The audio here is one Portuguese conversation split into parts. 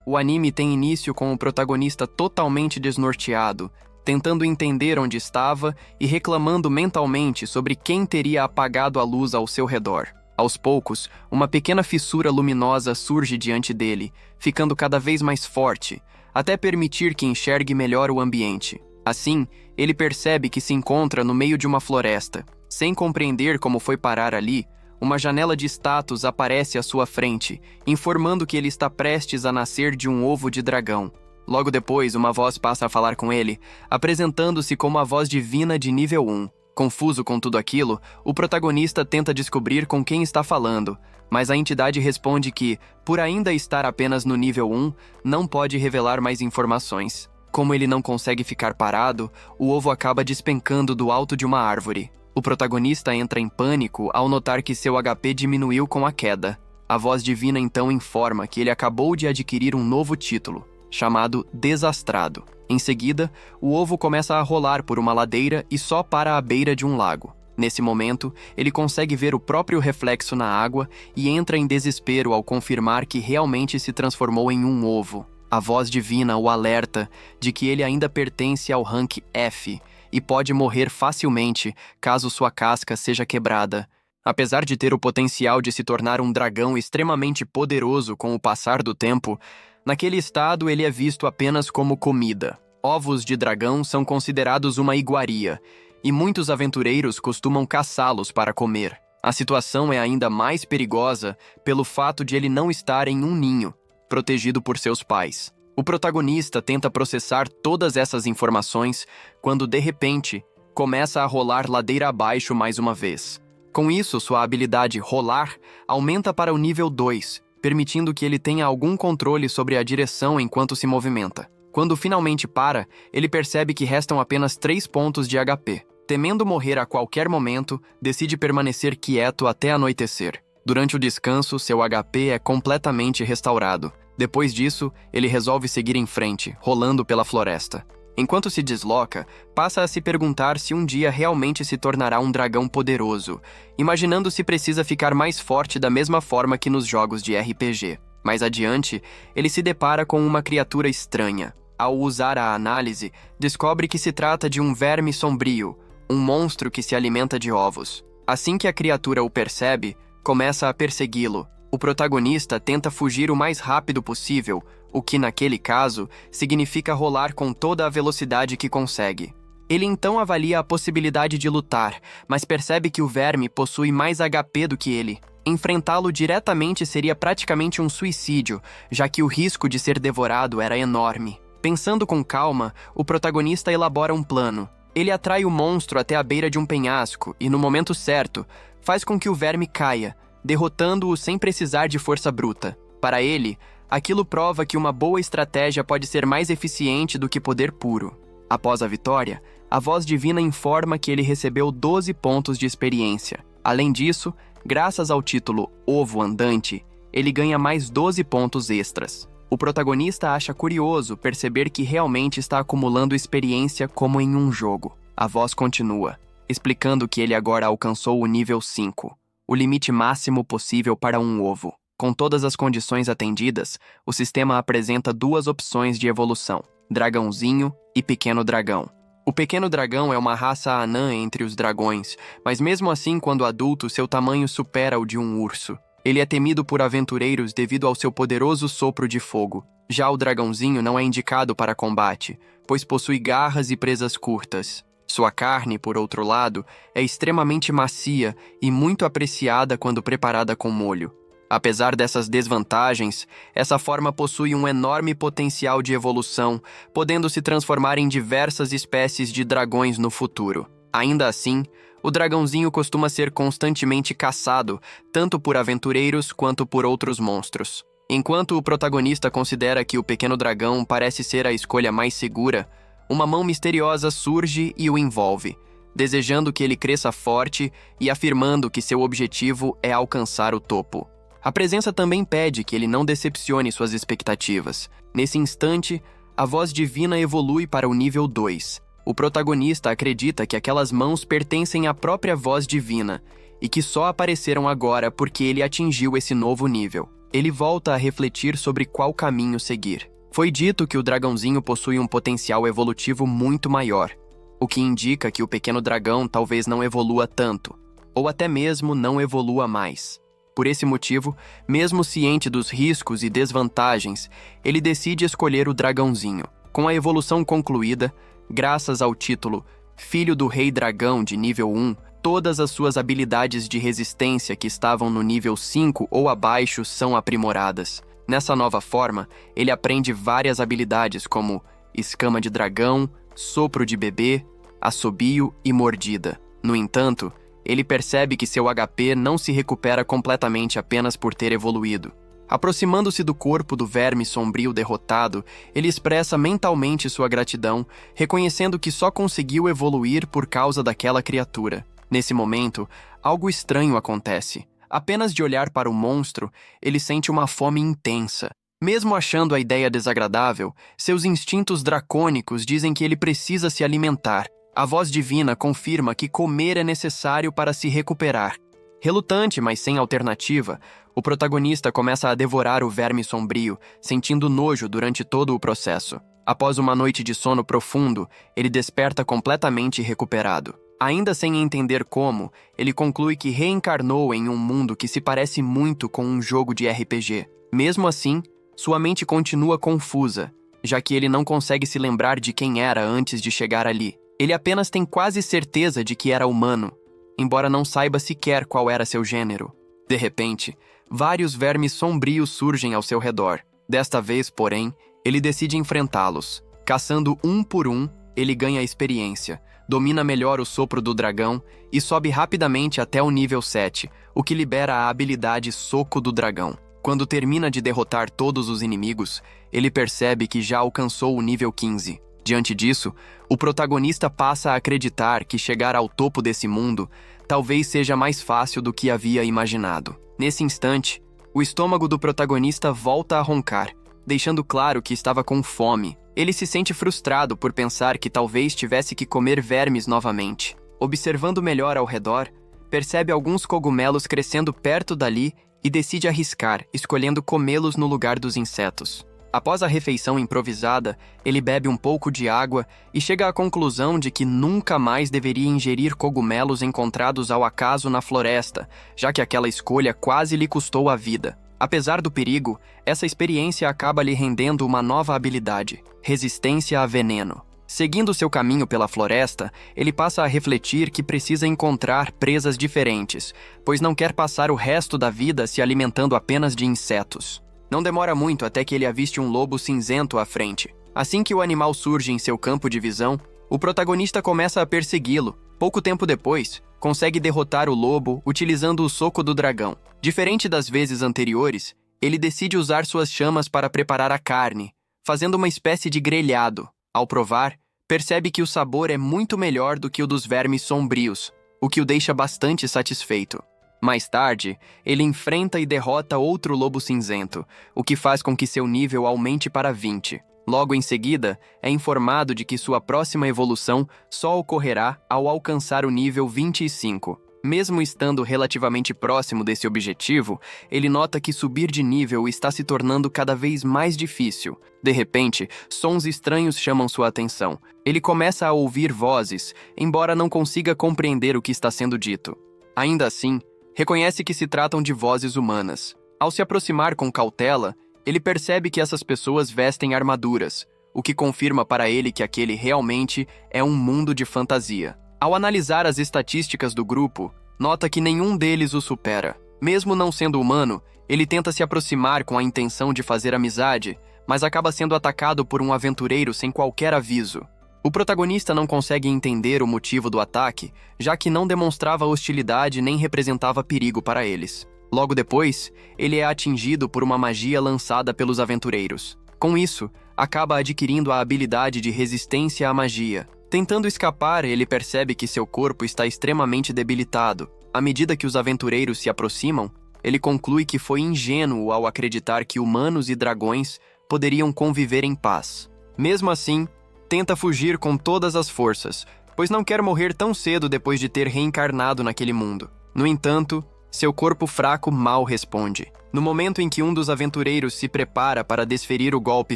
O anime tem início com o protagonista totalmente desnorteado, tentando entender onde estava e reclamando mentalmente sobre quem teria apagado a luz ao seu redor. Aos poucos, uma pequena fissura luminosa surge diante dele, ficando cada vez mais forte, até permitir que enxergue melhor o ambiente. Assim, ele percebe que se encontra no meio de uma floresta. Sem compreender como foi parar ali, uma janela de status aparece à sua frente, informando que ele está prestes a nascer de um ovo de dragão. Logo depois, uma voz passa a falar com ele, apresentando-se como a voz divina de nível 1. Confuso com tudo aquilo, o protagonista tenta descobrir com quem está falando, mas a entidade responde que, por ainda estar apenas no nível 1, não pode revelar mais informações. Como ele não consegue ficar parado, o ovo acaba despencando do alto de uma árvore. O protagonista entra em pânico ao notar que seu HP diminuiu com a queda. A voz divina então informa que ele acabou de adquirir um novo título, chamado Desastrado. Em seguida, o ovo começa a rolar por uma ladeira e só para à beira de um lago. Nesse momento, ele consegue ver o próprio reflexo na água e entra em desespero ao confirmar que realmente se transformou em um ovo. A voz divina o alerta de que ele ainda pertence ao rank F e pode morrer facilmente caso sua casca seja quebrada. Apesar de ter o potencial de se tornar um dragão extremamente poderoso com o passar do tempo, naquele estado ele é visto apenas como comida. Ovos de dragão são considerados uma iguaria, e muitos aventureiros costumam caçá-los para comer. A situação é ainda mais perigosa pelo fato de ele não estar em um ninho, protegido por seus pais. O protagonista tenta processar todas essas informações quando, de repente, começa a rolar ladeira abaixo mais uma vez. Com isso, sua habilidade rolar aumenta para o nível 2, permitindo que ele tenha algum controle sobre a direção enquanto se movimenta. Quando finalmente para, ele percebe que restam apenas 3 pontos de HP. Temendo morrer a qualquer momento, decide permanecer quieto até anoitecer. Durante o descanso, seu HP é completamente restaurado. Depois disso, ele resolve seguir em frente, rolando pela floresta. Enquanto se desloca, passa a se perguntar se um dia realmente se tornará um dragão poderoso, imaginando se precisa ficar mais forte da mesma forma que nos jogos de RPG. Mais adiante, ele se depara com uma criatura estranha. Ao usar a análise, descobre que se trata de um verme sombrio, um monstro que se alimenta de ovos. Assim que a criatura o percebe, começa a persegui-lo. O protagonista tenta fugir o mais rápido possível, o que, naquele caso, significa rolar com toda a velocidade que consegue. Ele então avalia a possibilidade de lutar, mas percebe que o verme possui mais HP do que ele. Enfrentá-lo diretamente seria praticamente um suicídio, já que o risco de ser devorado era enorme. Pensando com calma, o protagonista elabora um plano. Ele atrai o monstro até a beira de um penhasco e, no momento certo, faz com que o verme caia, derrotando-o sem precisar de força bruta. Para ele, aquilo prova que uma boa estratégia pode ser mais eficiente do que poder puro. Após a vitória, a voz divina informa que ele recebeu 12 pontos de experiência. Além disso, graças ao título Ovo Andante, ele ganha mais 12 pontos extras. O protagonista acha curioso perceber que realmente está acumulando experiência como em um jogo. A voz continua, explicando que ele agora alcançou o nível 5, o limite máximo possível para um ovo. Com todas as condições atendidas, o sistema apresenta 2 opções de evolução, Dragãozinho e Pequeno Dragão. O Pequeno Dragão é uma raça anã entre os dragões, mas mesmo assim, quando adulto, seu tamanho supera o de um urso. Ele é temido por aventureiros devido ao seu poderoso sopro de fogo. Já o dragãozinho não é indicado para combate, pois possui garras e presas curtas. Sua carne, por outro lado, é extremamente macia e muito apreciada quando preparada com molho. Apesar dessas desvantagens, essa forma possui um enorme potencial de evolução, podendo se transformar em diversas espécies de dragões no futuro. Ainda assim, o dragãozinho costuma ser constantemente caçado, tanto por aventureiros quanto por outros monstros. Enquanto o protagonista considera que o pequeno dragão parece ser a escolha mais segura, uma mão misteriosa surge e o envolve, desejando que ele cresça forte e afirmando que seu objetivo é alcançar o topo. A presença também pede que ele não decepcione suas expectativas. Nesse instante, a voz divina evolui para o nível 2. O protagonista acredita que aquelas mãos pertencem à própria voz divina e que só apareceram agora porque ele atingiu esse novo nível. ele volta a refletir sobre qual caminho seguir. Foi dito que o dragãozinho possui um potencial evolutivo muito maior, o que indica que o pequeno dragão talvez não evolua tanto, ou até mesmo não evolua mais. Por esse motivo, mesmo ciente dos riscos e desvantagens, ele decide escolher o dragãozinho. Com a evolução concluída, graças ao título Filho do Rei Dragão de nível 1, todas as suas habilidades de resistência que estavam no nível 5 ou abaixo são aprimoradas. Nessa nova forma, ele aprende várias habilidades como escama de dragão, sopro de bebê, assobio e mordida. No entanto, ele percebe que seu HP não se recupera completamente apenas por ter evoluído. Aproximando-se do corpo do verme sombrio derrotado, ele expressa mentalmente sua gratidão, reconhecendo que só conseguiu evoluir por causa daquela criatura. Nesse momento, algo estranho acontece. Apenas de olhar para o monstro, ele sente uma fome intensa. Mesmo achando a ideia desagradável, seus instintos dracônicos dizem que ele precisa se alimentar. A voz divina confirma que comer é necessário para se recuperar. Relutante, mas sem alternativa, o protagonista começa a devorar o verme sombrio, sentindo nojo durante todo o processo. Após uma noite de sono profundo, ele desperta completamente recuperado. Ainda sem entender como, ele conclui que reencarnou em um mundo que se parece muito com um jogo de RPG. Mesmo assim, sua mente continua confusa, já que ele não consegue se lembrar de quem era antes de chegar ali. Ele apenas tem quase certeza de que era humano, embora não saiba sequer qual era seu gênero. De repente, vários vermes sombrios surgem ao seu redor. Desta vez, porém, ele decide enfrentá-los. Caçando um por um, ele ganha experiência, domina melhor o sopro do dragão e sobe rapidamente até o nível 7, o que libera a habilidade Soco do Dragão. Quando termina de derrotar todos os inimigos, ele percebe que já alcançou o nível 15. Diante disso, o protagonista passa a acreditar que chegar ao topo desse mundo talvez seja mais fácil do que havia imaginado. Nesse instante, o estômago do protagonista volta a roncar, deixando claro que estava com fome. Ele se sente frustrado por pensar que talvez tivesse que comer vermes novamente. Observando melhor ao redor, percebe alguns cogumelos crescendo perto dali e decide arriscar, escolhendo comê-los no lugar dos insetos. Após a refeição improvisada, ele bebe um pouco de água e chega à conclusão de que nunca mais deveria ingerir cogumelos encontrados ao acaso na floresta, já que aquela escolha quase lhe custou a vida. Apesar do perigo, essa experiência acaba lhe rendendo uma nova habilidade: resistência a veneno. Seguindo seu caminho pela floresta, ele passa a refletir que precisa encontrar presas diferentes, pois não quer passar o resto da vida se alimentando apenas de insetos. Não demora muito até que ele aviste um lobo cinzento à frente. Assim que o animal surge em seu campo de visão, o protagonista começa a persegui-lo. Pouco tempo depois, consegue derrotar o lobo utilizando o soco do dragão. Diferente das vezes anteriores, ele decide usar suas chamas para preparar a carne, fazendo uma espécie de grelhado. Ao provar, percebe que o sabor é muito melhor do que o dos vermes sombrios, o que o deixa bastante satisfeito. Mais tarde, ele enfrenta e derrota outro lobo cinzento, o que faz com que seu nível aumente para 20. Logo em seguida, é informado de que sua próxima evolução só ocorrerá ao alcançar o nível 25. Mesmo estando relativamente próximo desse objetivo, ele nota que subir de nível está se tornando cada vez mais difícil. De repente, sons estranhos chamam sua atenção. Ele começa a ouvir vozes, embora não consiga compreender o que está sendo dito. Ainda assim, reconhece que se tratam de vozes humanas. Ao se aproximar com cautela, ele percebe que essas pessoas vestem armaduras, o que confirma para ele que aquele realmente é um mundo de fantasia. Ao analisar as estatísticas do grupo, nota que nenhum deles o supera. Mesmo não sendo humano, ele tenta se aproximar com a intenção de fazer amizade, mas acaba sendo atacado por um aventureiro sem qualquer aviso. O protagonista não consegue entender o motivo do ataque, já que não demonstrava hostilidade nem representava perigo para eles. Logo depois, ele é atingido por uma magia lançada pelos aventureiros. Com isso, acaba adquirindo a habilidade de resistência à magia. Tentando escapar, ele percebe que seu corpo está extremamente debilitado. À medida que os aventureiros se aproximam, ele conclui que foi ingênuo ao acreditar que humanos e dragões poderiam conviver em paz. Mesmo assim, tenta fugir com todas as forças, pois não quer morrer tão cedo depois de ter reencarnado naquele mundo. No entanto, Seu corpo fraco mal responde. No momento em que um dos aventureiros se prepara para desferir o golpe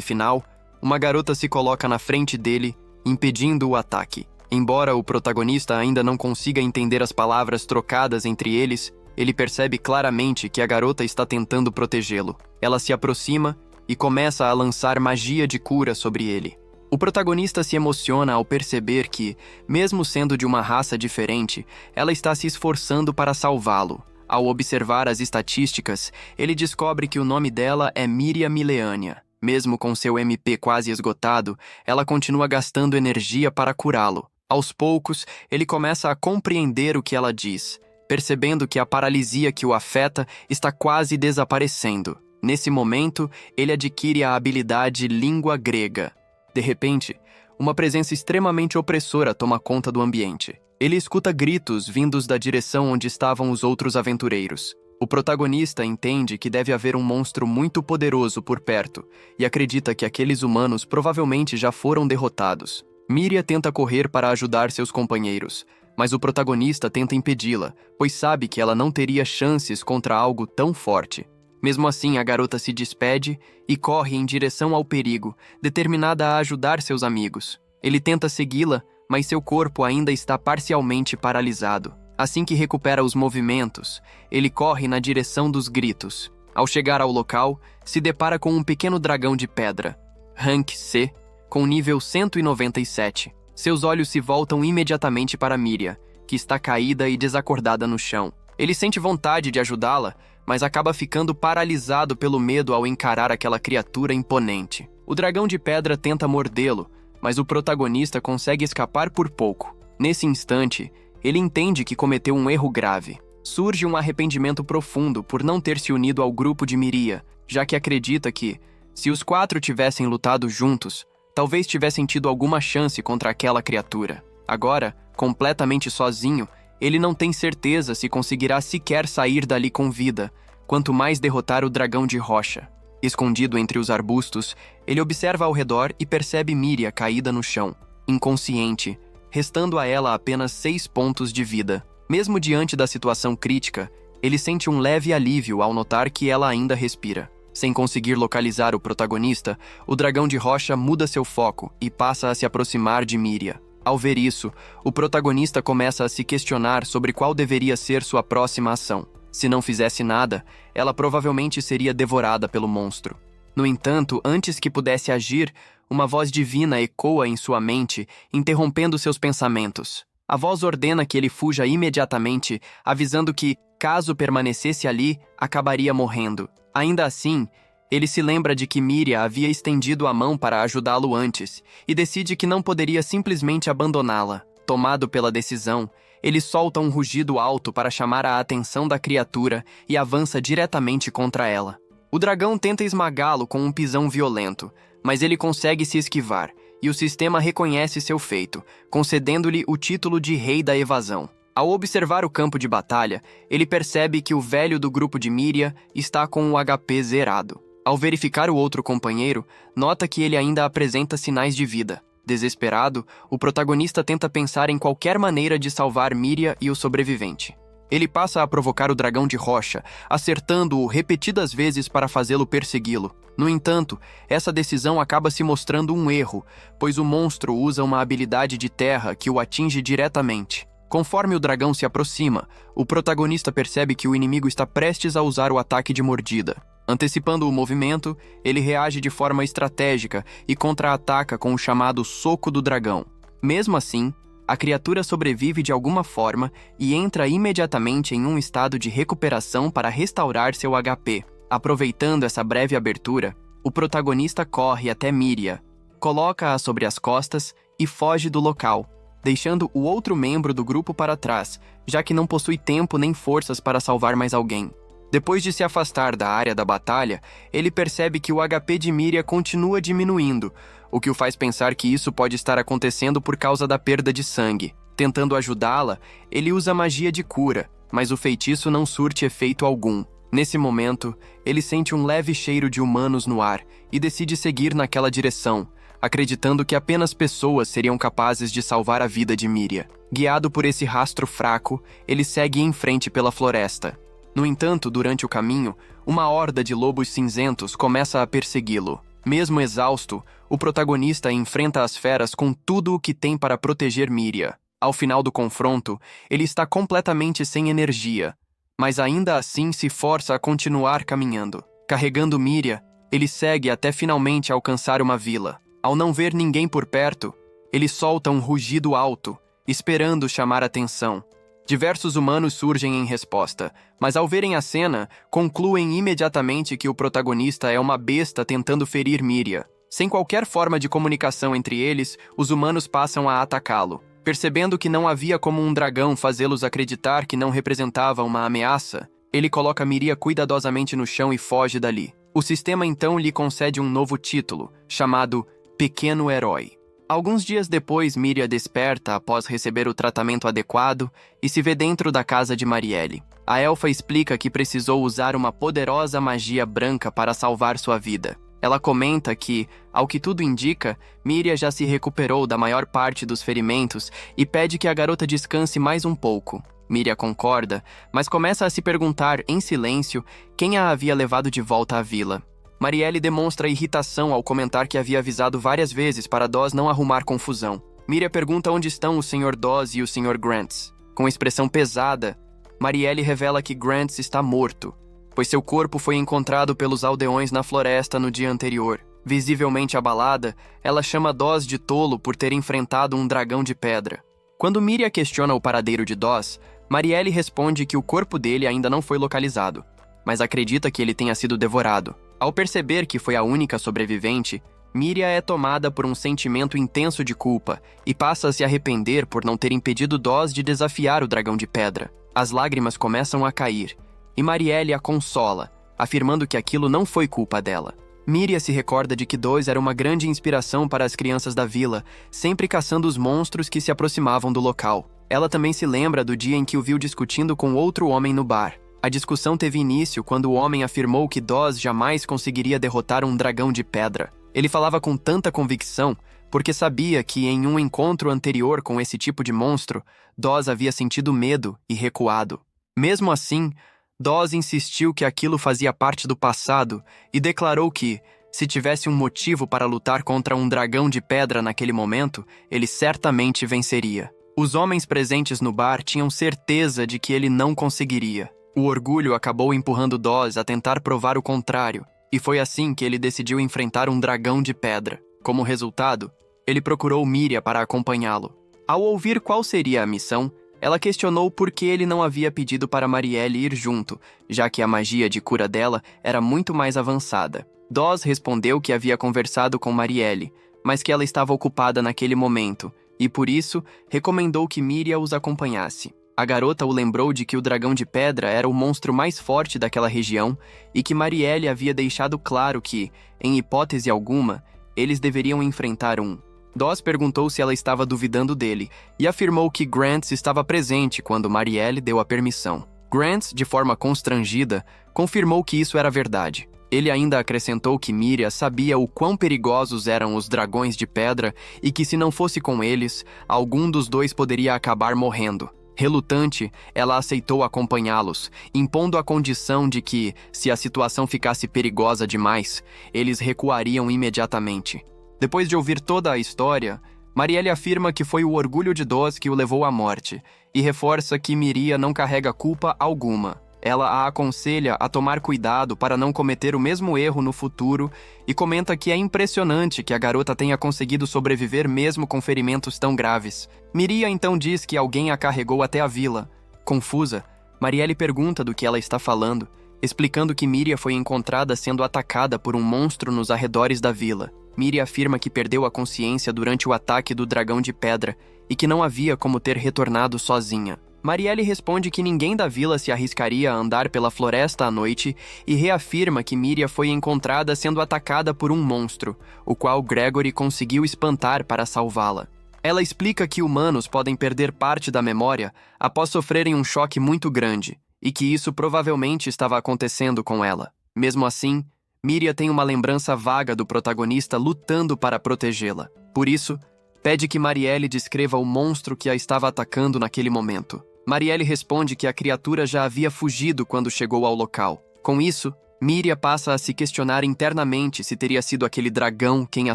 final, uma garota se coloca na frente dele, impedindo o ataque. Embora o protagonista ainda não consiga entender as palavras trocadas entre eles, ele percebe claramente que a garota está tentando protegê-lo. Ela se aproxima e começa a lançar magia de cura sobre ele. O protagonista se emociona ao perceber que, mesmo sendo de uma raça diferente, ela está se esforçando para salvá-lo. Ao observar as estatísticas, ele descobre que o nome dela é Miria Mileânia. Mesmo com seu MP quase esgotado, ela continua gastando energia para curá-lo. Aos poucos, ele começa a compreender o que ela diz, percebendo que a paralisia que o afeta está quase desaparecendo. Nesse momento, ele adquire a habilidade Língua Grega. De repente, uma presença extremamente opressora toma conta do ambiente. Ele escuta gritos vindos da direção onde estavam os outros aventureiros. O protagonista entende que deve haver um monstro muito poderoso por perto e acredita que aqueles humanos provavelmente já foram derrotados. Miria tenta correr para ajudar seus companheiros, mas o protagonista tenta impedi-la, pois sabe que ela não teria chances contra algo tão forte. Mesmo assim, a garota se despede e corre em direção ao perigo, determinada a ajudar seus amigos. Ele tenta segui-la, mas seu corpo ainda está parcialmente paralisado. Assim que recupera os movimentos, ele corre na direção dos gritos. Ao chegar ao local, se depara com um pequeno dragão de pedra, Rank C, com nível 197. Seus olhos se voltam imediatamente para Miria, que está caída e desacordada no chão. Ele sente vontade de ajudá-la, mas acaba ficando paralisado pelo medo ao encarar aquela criatura imponente. O dragão de pedra tenta mordê-lo, mas o protagonista consegue escapar por pouco. Nesse instante, ele entende que cometeu um erro grave. Surge um arrependimento profundo por não ter se unido ao grupo de Miria, já que acredita que, se os 4 tivessem lutado juntos, talvez tivessem tido alguma chance contra aquela criatura. Agora, completamente sozinho, ele não tem certeza se conseguirá sequer sair dali com vida, quanto mais derrotar o dragão de rocha. Escondido entre os arbustos, ele observa ao redor e percebe Miria caída no chão, inconsciente, restando a ela apenas 6 pontos de vida. Mesmo diante da situação crítica, ele sente um leve alívio ao notar que ela ainda respira. Sem conseguir localizar o protagonista, o dragão de rocha muda seu foco e passa a se aproximar de Miria. Ao ver isso, o protagonista começa a se questionar sobre qual deveria ser sua próxima ação. Se não fizesse nada, ela provavelmente seria devorada pelo monstro. No entanto, antes que pudesse agir, uma voz divina ecoa em sua mente, interrompendo seus pensamentos. A voz ordena que ele fuja imediatamente, avisando que, caso permanecesse ali, acabaria morrendo. Ainda assim, ele se lembra de que Miria havia estendido a mão para ajudá-lo antes e decide que não poderia simplesmente abandoná-la. Tomado pela decisão, ele solta um rugido alto para chamar a atenção da criatura e avança diretamente contra ela. O dragão tenta esmagá-lo com um pisão violento, mas ele consegue se esquivar, e o sistema reconhece seu feito, concedendo-lhe o título de Rei da Evasão. Ao observar o campo de batalha, ele percebe que o velho do grupo de Miria está com o HP zerado. Ao verificar o outro companheiro, nota que ele ainda apresenta sinais de vida. Desesperado, o protagonista tenta pensar em qualquer maneira de salvar Miria e o sobrevivente. Ele passa a provocar o dragão de rocha, acertando-o repetidas vezes para fazê-lo persegui-lo. No entanto, essa decisão acaba se mostrando um erro, pois o monstro usa uma habilidade de terra que o atinge diretamente. Conforme o dragão se aproxima, o protagonista percebe que o inimigo está prestes a usar o ataque de mordida. Antecipando o movimento, ele reage de forma estratégica e contra-ataca com o chamado Soco do Dragão. Mesmo assim, a criatura sobrevive de alguma forma e entra imediatamente em um estado de recuperação para restaurar seu HP. Aproveitando essa breve abertura, o protagonista corre até Miria, coloca-a sobre as costas e foge do local, deixando o outro membro do grupo para trás, já que não possui tempo nem forças para salvar mais alguém. Depois de se afastar da área da batalha, ele percebe que o HP de Miria continua diminuindo, o que o faz pensar que isso pode estar acontecendo por causa da perda de sangue. Tentando ajudá-la, ele usa magia de cura, mas o feitiço não surte efeito algum. Nesse momento, ele sente um leve cheiro de humanos no ar e decide seguir naquela direção, acreditando que apenas pessoas seriam capazes de salvar a vida de Miria. Guiado por esse rastro fraco, ele segue em frente pela floresta. No entanto, durante o caminho, uma horda de lobos cinzentos começa a persegui-lo. Mesmo exausto, o protagonista enfrenta as feras com tudo o que tem para proteger Miria. Ao final do confronto, ele está completamente sem energia, mas ainda assim se força a continuar caminhando. Carregando Miria, ele segue até finalmente alcançar uma vila. Ao não ver ninguém por perto, ele solta um rugido alto, esperando chamar atenção. Diversos humanos surgem em resposta, mas ao verem a cena, concluem imediatamente que o protagonista é uma besta tentando ferir Miria. Sem qualquer forma de comunicação entre eles, os humanos passam a atacá-lo. Percebendo que não havia como um dragão fazê-los acreditar que não representava uma ameaça, ele coloca Miria cuidadosamente no chão e foge dali. O sistema então lhe concede um novo título, chamado Pequeno Herói. Alguns dias depois, Miria desperta após receber o tratamento adequado e se vê dentro da casa de Marielle. A elfa explica que precisou usar uma poderosa magia branca para salvar sua vida. Ela comenta que, ao que tudo indica, Miria já se recuperou da maior parte dos ferimentos e pede que a garota descanse mais um pouco. Miria concorda, mas começa a se perguntar, em silêncio, quem a havia levado de volta à vila. Marielle demonstra irritação ao comentar que havia avisado várias vezes para Dawes não arrumar confusão. Miria pergunta onde estão o Sr. Dawes e o Sr. Grants. Com expressão pesada, Marielle revela que Grants está morto, pois seu corpo foi encontrado pelos aldeões na floresta no dia anterior. Visivelmente abalada, ela chama Dawes de tolo por ter enfrentado um dragão de pedra. Quando Miria questiona o paradeiro de Dawes, Marielle responde que o corpo dele ainda não foi localizado, mas acredita que ele tenha sido devorado. Ao perceber que foi a única sobrevivente, Miria é tomada por um sentimento intenso de culpa e passa a se arrepender por não ter impedido Dawes de desafiar o dragão de pedra. As lágrimas começam a cair, e Marielle a consola, afirmando que aquilo não foi culpa dela. Miria se recorda de que Dawes era uma grande inspiração para as crianças da vila, sempre caçando os monstros que se aproximavam do local. Ela também se lembra do dia em que o viu discutindo com outro homem no bar. A discussão teve início quando o homem afirmou que Dawes jamais conseguiria derrotar um dragão de pedra. Ele falava com tanta convicção porque sabia que em um encontro anterior com esse tipo de monstro, Dawes havia sentido medo e recuado. Mesmo assim, Dawes insistiu que aquilo fazia parte do passado e declarou que, se tivesse um motivo para lutar contra um dragão de pedra naquele momento, ele certamente venceria. Os homens presentes no bar tinham certeza de que ele não conseguiria. O orgulho acabou empurrando Dawes a tentar provar o contrário, e foi assim que ele decidiu enfrentar um dragão de pedra. Como resultado, ele procurou Miria para acompanhá-lo. Ao ouvir qual seria a missão, ela questionou por que ele não havia pedido para Marielle ir junto, já que a magia de cura dela era muito mais avançada. Dawes respondeu que havia conversado com Marielle, mas que ela estava ocupada naquele momento, e por isso recomendou que Miria os acompanhasse. A garota o lembrou de que o dragão de pedra era o monstro mais forte daquela região e que Marielle havia deixado claro que, em hipótese alguma, eles deveriam enfrentar um. Dawes perguntou se ela estava duvidando dele e afirmou que Grants estava presente quando Marielle deu a permissão. Grants, de forma constrangida, confirmou que isso era verdade. Ele ainda acrescentou que Miria sabia o quão perigosos eram os dragões de pedra e que se não fosse com eles, algum dos dois poderia acabar morrendo. Relutante, ela aceitou acompanhá-los, impondo a condição de que, se a situação ficasse perigosa demais, eles recuariam imediatamente. Depois de ouvir toda a história, Marielle afirma que foi o orgulho de Dawes que o levou à morte, e reforça que Miria não carrega culpa alguma. Ela a aconselha a tomar cuidado para não cometer o mesmo erro no futuro e comenta que é impressionante que a garota tenha conseguido sobreviver mesmo com ferimentos tão graves. Miria então diz que alguém a carregou até a vila. Confusa, Marielle pergunta do que ela está falando, explicando que Miria foi encontrada sendo atacada por um monstro nos arredores da vila. Miria afirma que perdeu a consciência durante o ataque do dragão de pedra e que não havia como ter retornado sozinha. Marielle responde que ninguém da vila se arriscaria a andar pela floresta à noite e reafirma que Miria foi encontrada sendo atacada por um monstro, o qual Gregory conseguiu espantar para salvá-la. Ela explica que humanos podem perder parte da memória após sofrerem um choque muito grande, e que isso provavelmente estava acontecendo com ela. Mesmo assim, Miria tem uma lembrança vaga do protagonista lutando para protegê-la. Por isso, pede que Marielle descreva o monstro que a estava atacando naquele momento. Marielle responde que a criatura já havia fugido quando chegou ao local. Com isso, Miria passa a se questionar internamente se teria sido aquele dragão quem a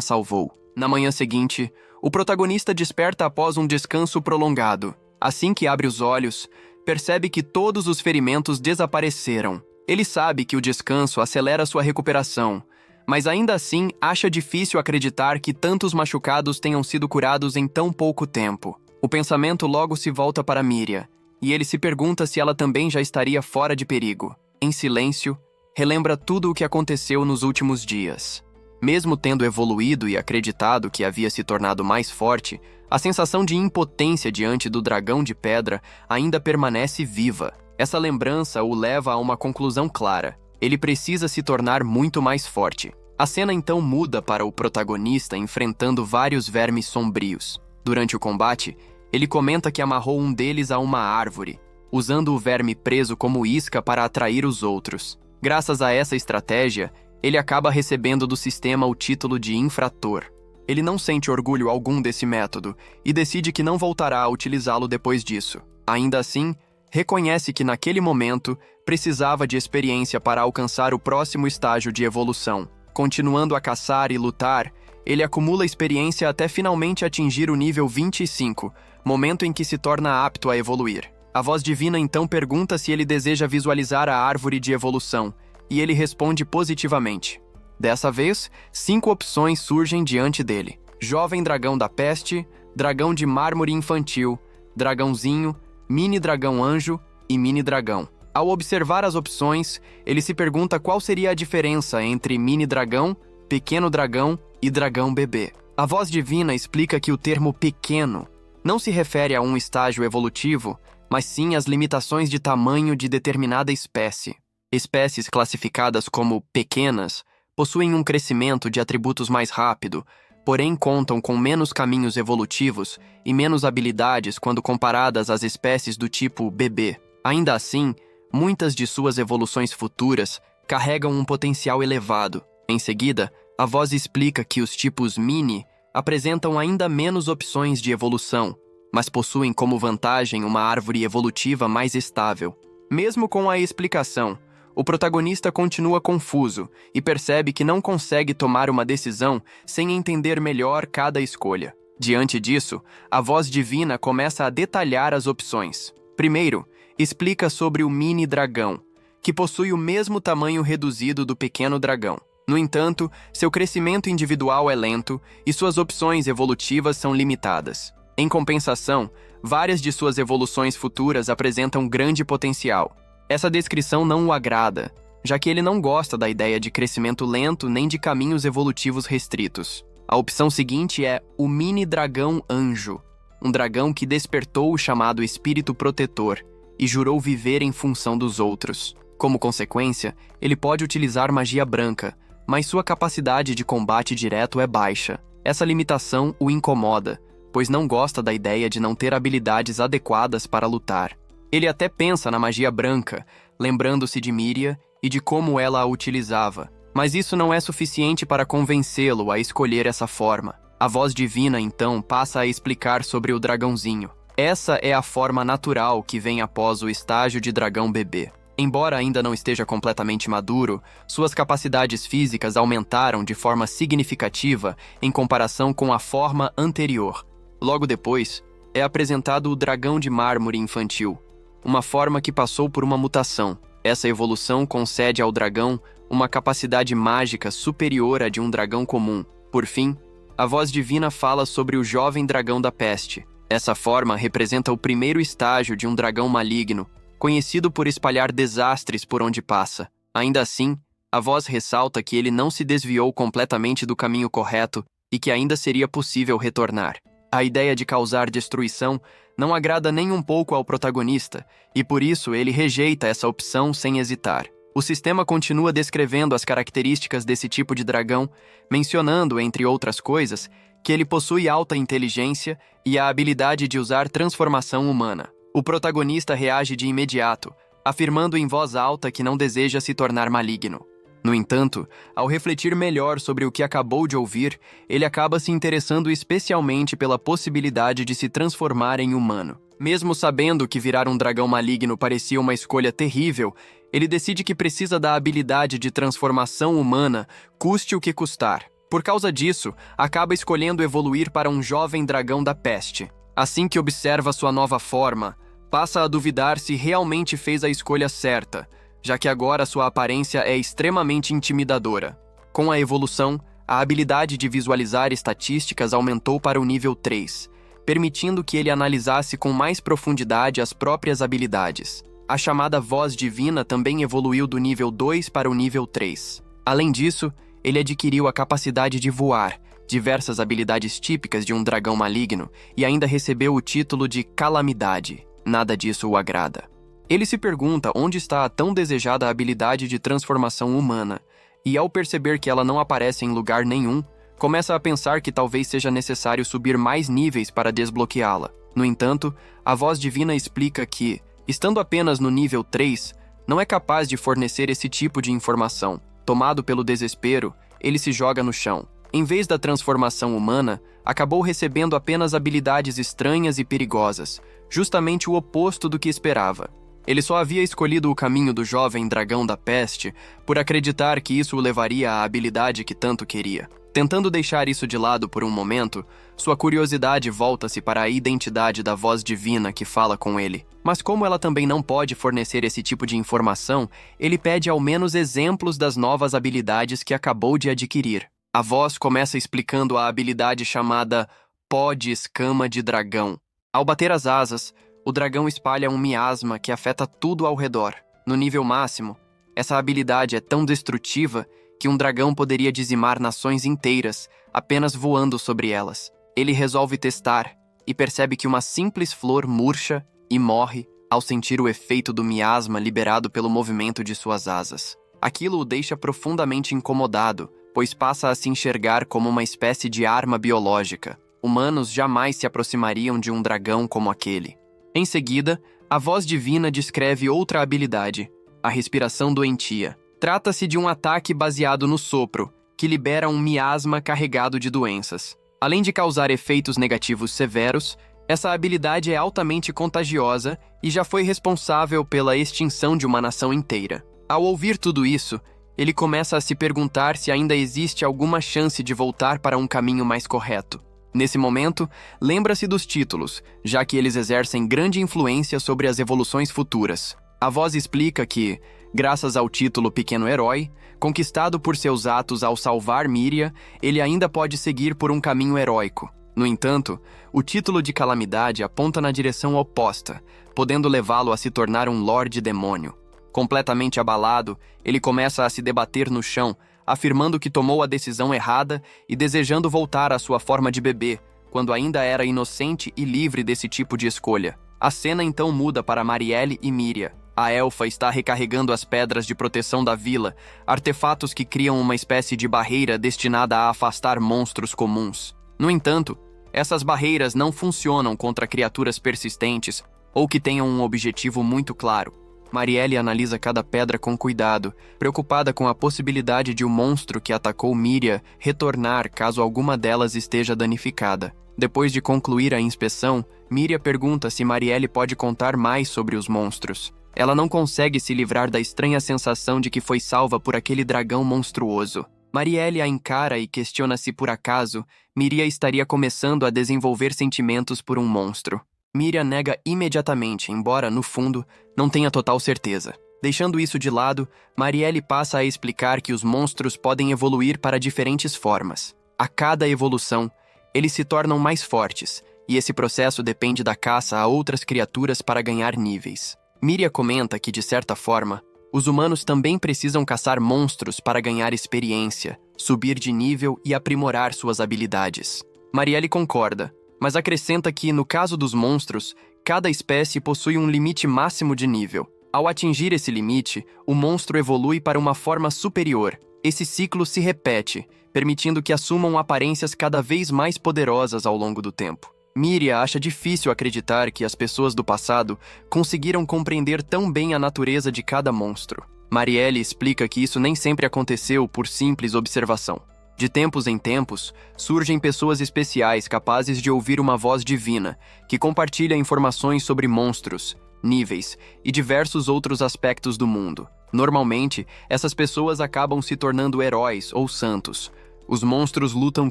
salvou. Na manhã seguinte, o protagonista desperta após um descanso prolongado. Assim que abre os olhos, percebe que todos os ferimentos desapareceram. Ele sabe que o descanso acelera sua recuperação, mas ainda assim acha difícil acreditar que tantos machucados tenham sido curados em tão pouco tempo. O pensamento logo se volta para Miria, e ele se pergunta se ela também já estaria fora de perigo. Em silêncio, relembra tudo o que aconteceu nos últimos dias. Mesmo tendo evoluído e acreditado que havia se tornado mais forte, a sensação de impotência diante do dragão de pedra ainda permanece viva. Essa lembrança o leva a uma conclusão clara. Ele precisa se tornar muito mais forte. A cena então muda para o protagonista enfrentando vários vermes sombrios. Durante o combate, ele comenta que amarrou um deles a uma árvore, usando o verme preso como isca para atrair os outros. Graças a essa estratégia, ele acaba recebendo do sistema o título de infrator. Ele não sente orgulho algum desse método e decide que não voltará a utilizá-lo depois disso. Ainda assim, reconhece que naquele momento precisava de experiência para alcançar o próximo estágio de evolução. Continuando a caçar e lutar, ele acumula experiência até finalmente atingir o nível 25, momento em que se torna apto a evoluir. A voz divina então pergunta se ele deseja visualizar a árvore de evolução, e ele responde positivamente. Dessa vez, 5 opções surgem diante dele: Jovem Dragão da Peste, Dragão de Mármore Infantil, Dragãozinho, Mini Dragão Anjo e Mini Dragão. Ao observar as opções, ele se pergunta qual seria a diferença entre Mini Dragão, Pequeno Dragão e Dragão Bebê. A voz divina explica que o termo pequeno não se refere a um estágio evolutivo, mas sim às limitações de tamanho de determinada espécie. Espécies classificadas como pequenas possuem um crescimento de atributos mais rápido, porém contam com menos caminhos evolutivos e menos habilidades quando comparadas às espécies do tipo bebê. Ainda assim, muitas de suas evoluções futuras carregam um potencial elevado. Em seguida, a voz explica que os tipos mini apresentam ainda menos opções de evolução, mas possuem como vantagem uma árvore evolutiva mais estável. Mesmo com a explicação, o protagonista continua confuso e percebe que não consegue tomar uma decisão sem entender melhor cada escolha. Diante disso, a voz divina começa a detalhar as opções. Primeiro, explica sobre o mini dragão, que possui o mesmo tamanho reduzido do pequeno dragão. No entanto, seu crescimento individual é lento e suas opções evolutivas são limitadas. Em compensação, várias de suas evoluções futuras apresentam grande potencial. Essa descrição não o agrada, já que ele não gosta da ideia de crescimento lento nem de caminhos evolutivos restritos. A opção seguinte é o Mini Dragão Anjo, um dragão que despertou o chamado Espírito Protetor e jurou viver em função dos outros. Como consequência, ele pode utilizar magia branca, mas sua capacidade de combate direto é baixa. Essa limitação o incomoda, pois não gosta da ideia de não ter habilidades adequadas para lutar. Ele até pensa na magia branca, lembrando-se de Miria e de como ela a utilizava, mas isso não é suficiente para convencê-lo a escolher essa forma. A voz divina, então, passa a explicar sobre o dragãozinho. Essa é a forma natural que vem após o estágio de dragão bebê. Embora ainda não esteja completamente maduro, suas capacidades físicas aumentaram de forma significativa em comparação com a forma anterior. Logo depois, é apresentado o dragão de mármore infantil, uma forma que passou por uma mutação. Essa evolução concede ao dragão uma capacidade mágica superior à de um dragão comum. Por fim, a voz divina fala sobre o jovem dragão da peste. Essa forma representa o primeiro estágio de um dragão maligno, conhecido por espalhar desastres por onde passa. Ainda assim, a voz ressalta que ele não se desviou completamente do caminho correto e que ainda seria possível retornar. A ideia de causar destruição não agrada nem um pouco ao protagonista, e por isso ele rejeita essa opção sem hesitar. O sistema continua descrevendo as características desse tipo de dragão, mencionando, entre outras coisas, que ele possui alta inteligência e a habilidade de usar transformação humana. O protagonista reage de imediato, afirmando em voz alta que não deseja se tornar maligno. No entanto, ao refletir melhor sobre o que acabou de ouvir, ele acaba se interessando especialmente pela possibilidade de se transformar em humano. Mesmo sabendo que virar um dragão maligno parecia uma escolha terrível, ele decide que precisa da habilidade de transformação humana, custe o que custar. Por causa disso, acaba escolhendo evoluir para um jovem dragão da peste. Assim que observa sua nova forma, passa a duvidar se realmente fez a escolha certa, já que agora sua aparência é extremamente intimidadora. Com a evolução, a habilidade de visualizar estatísticas aumentou para o nível 3, permitindo que ele analisasse com mais profundidade as próprias habilidades. A chamada voz divina também evoluiu do nível 2 para o nível 3. Além disso, ele adquiriu a capacidade de voar, diversas habilidades típicas de um dragão maligno, e ainda recebeu o título de Calamidade. Nada disso o agrada. Ele se pergunta onde está a tão desejada habilidade de transformação humana, e ao perceber que ela não aparece em lugar nenhum, começa a pensar que talvez seja necessário subir mais níveis para desbloqueá-la. No entanto, a voz divina explica que, estando apenas no nível 3, não é capaz de fornecer esse tipo de informação. Tomado pelo desespero, ele se joga no chão. Em vez da transformação humana, acabou recebendo apenas habilidades estranhas e perigosas, justamente o oposto do que esperava. Ele só havia escolhido o caminho do jovem dragão da peste por acreditar que isso o levaria à habilidade que tanto queria. Tentando deixar isso de lado por um momento, sua curiosidade volta-se para a identidade da voz divina que fala com ele. Mas como ela também não pode fornecer esse tipo de informação, ele pede ao menos exemplos das novas habilidades que acabou de adquirir. A voz começa explicando a habilidade chamada Pó de Escama de Dragão. Ao bater as asas, o dragão espalha um miasma que afeta tudo ao redor. No nível máximo, essa habilidade é tão destrutiva que um dragão poderia dizimar nações inteiras apenas voando sobre elas. Ele resolve testar e percebe que uma simples flor murcha e morre ao sentir o efeito do miasma liberado pelo movimento de suas asas. Aquilo o deixa profundamente incomodado, pois passa a se enxergar como uma espécie de arma biológica. Humanos jamais se aproximariam de um dragão como aquele. Em seguida, a voz divina descreve outra habilidade, a respiração doentia. Trata-se de um ataque baseado no sopro, que libera um miasma carregado de doenças. Além de causar efeitos negativos severos, essa habilidade é altamente contagiosa e já foi responsável pela extinção de uma nação inteira. Ao ouvir tudo isso, ele começa a se perguntar se ainda existe alguma chance de voltar para um caminho mais correto. Nesse momento, lembra-se dos títulos, já que eles exercem grande influência sobre as evoluções futuras. A voz explica que, graças ao título Pequeno Herói, conquistado por seus atos ao salvar Míria, ele ainda pode seguir por um caminho heróico. No entanto, o título de Calamidade aponta na direção oposta, podendo levá-lo a se tornar um Lorde Demônio. Completamente abalado, ele começa a se debater no chão, afirmando que tomou a decisão errada e desejando voltar à sua forma de bebê, quando ainda era inocente e livre desse tipo de escolha. A cena então muda para Marielle e Míria. A elfa está recarregando as pedras de proteção da vila, artefatos que criam uma espécie de barreira destinada a afastar monstros comuns. No entanto, essas barreiras não funcionam contra criaturas persistentes ou que tenham um objetivo muito claro. Marielle analisa cada pedra com cuidado, preocupada com a possibilidade de o monstro que atacou Míria retornar caso alguma delas esteja danificada. Depois de concluir a inspeção, Míria pergunta se Marielle pode contar mais sobre os monstros. Ela não consegue se livrar da estranha sensação de que foi salva por aquele dragão monstruoso. Marielle a encara e questiona se, por acaso, Míria estaria começando a desenvolver sentimentos por um monstro. Míria nega imediatamente, embora, no fundo, não tenha total certeza. Deixando isso de lado, Marielle passa a explicar que os monstros podem evoluir para diferentes formas. A cada evolução, eles se tornam mais fortes, e esse processo depende da caça a outras criaturas para ganhar níveis. Míria comenta que, de certa forma, os humanos também precisam caçar monstros para ganhar experiência, subir de nível e aprimorar suas habilidades. Marielle concorda, mas acrescenta que, no caso dos monstros, cada espécie possui um limite máximo de nível. Ao atingir esse limite, o monstro evolui para uma forma superior. Esse ciclo se repete, permitindo que assumam aparências cada vez mais poderosas ao longo do tempo. Míria acha difícil acreditar que as pessoas do passado conseguiram compreender tão bem a natureza de cada monstro. Marielle explica que isso nem sempre aconteceu por simples observação. De tempos em tempos, surgem pessoas especiais capazes de ouvir uma voz divina, que compartilha informações sobre monstros, níveis e diversos outros aspectos do mundo. Normalmente, essas pessoas acabam se tornando heróis ou santos. Os monstros lutam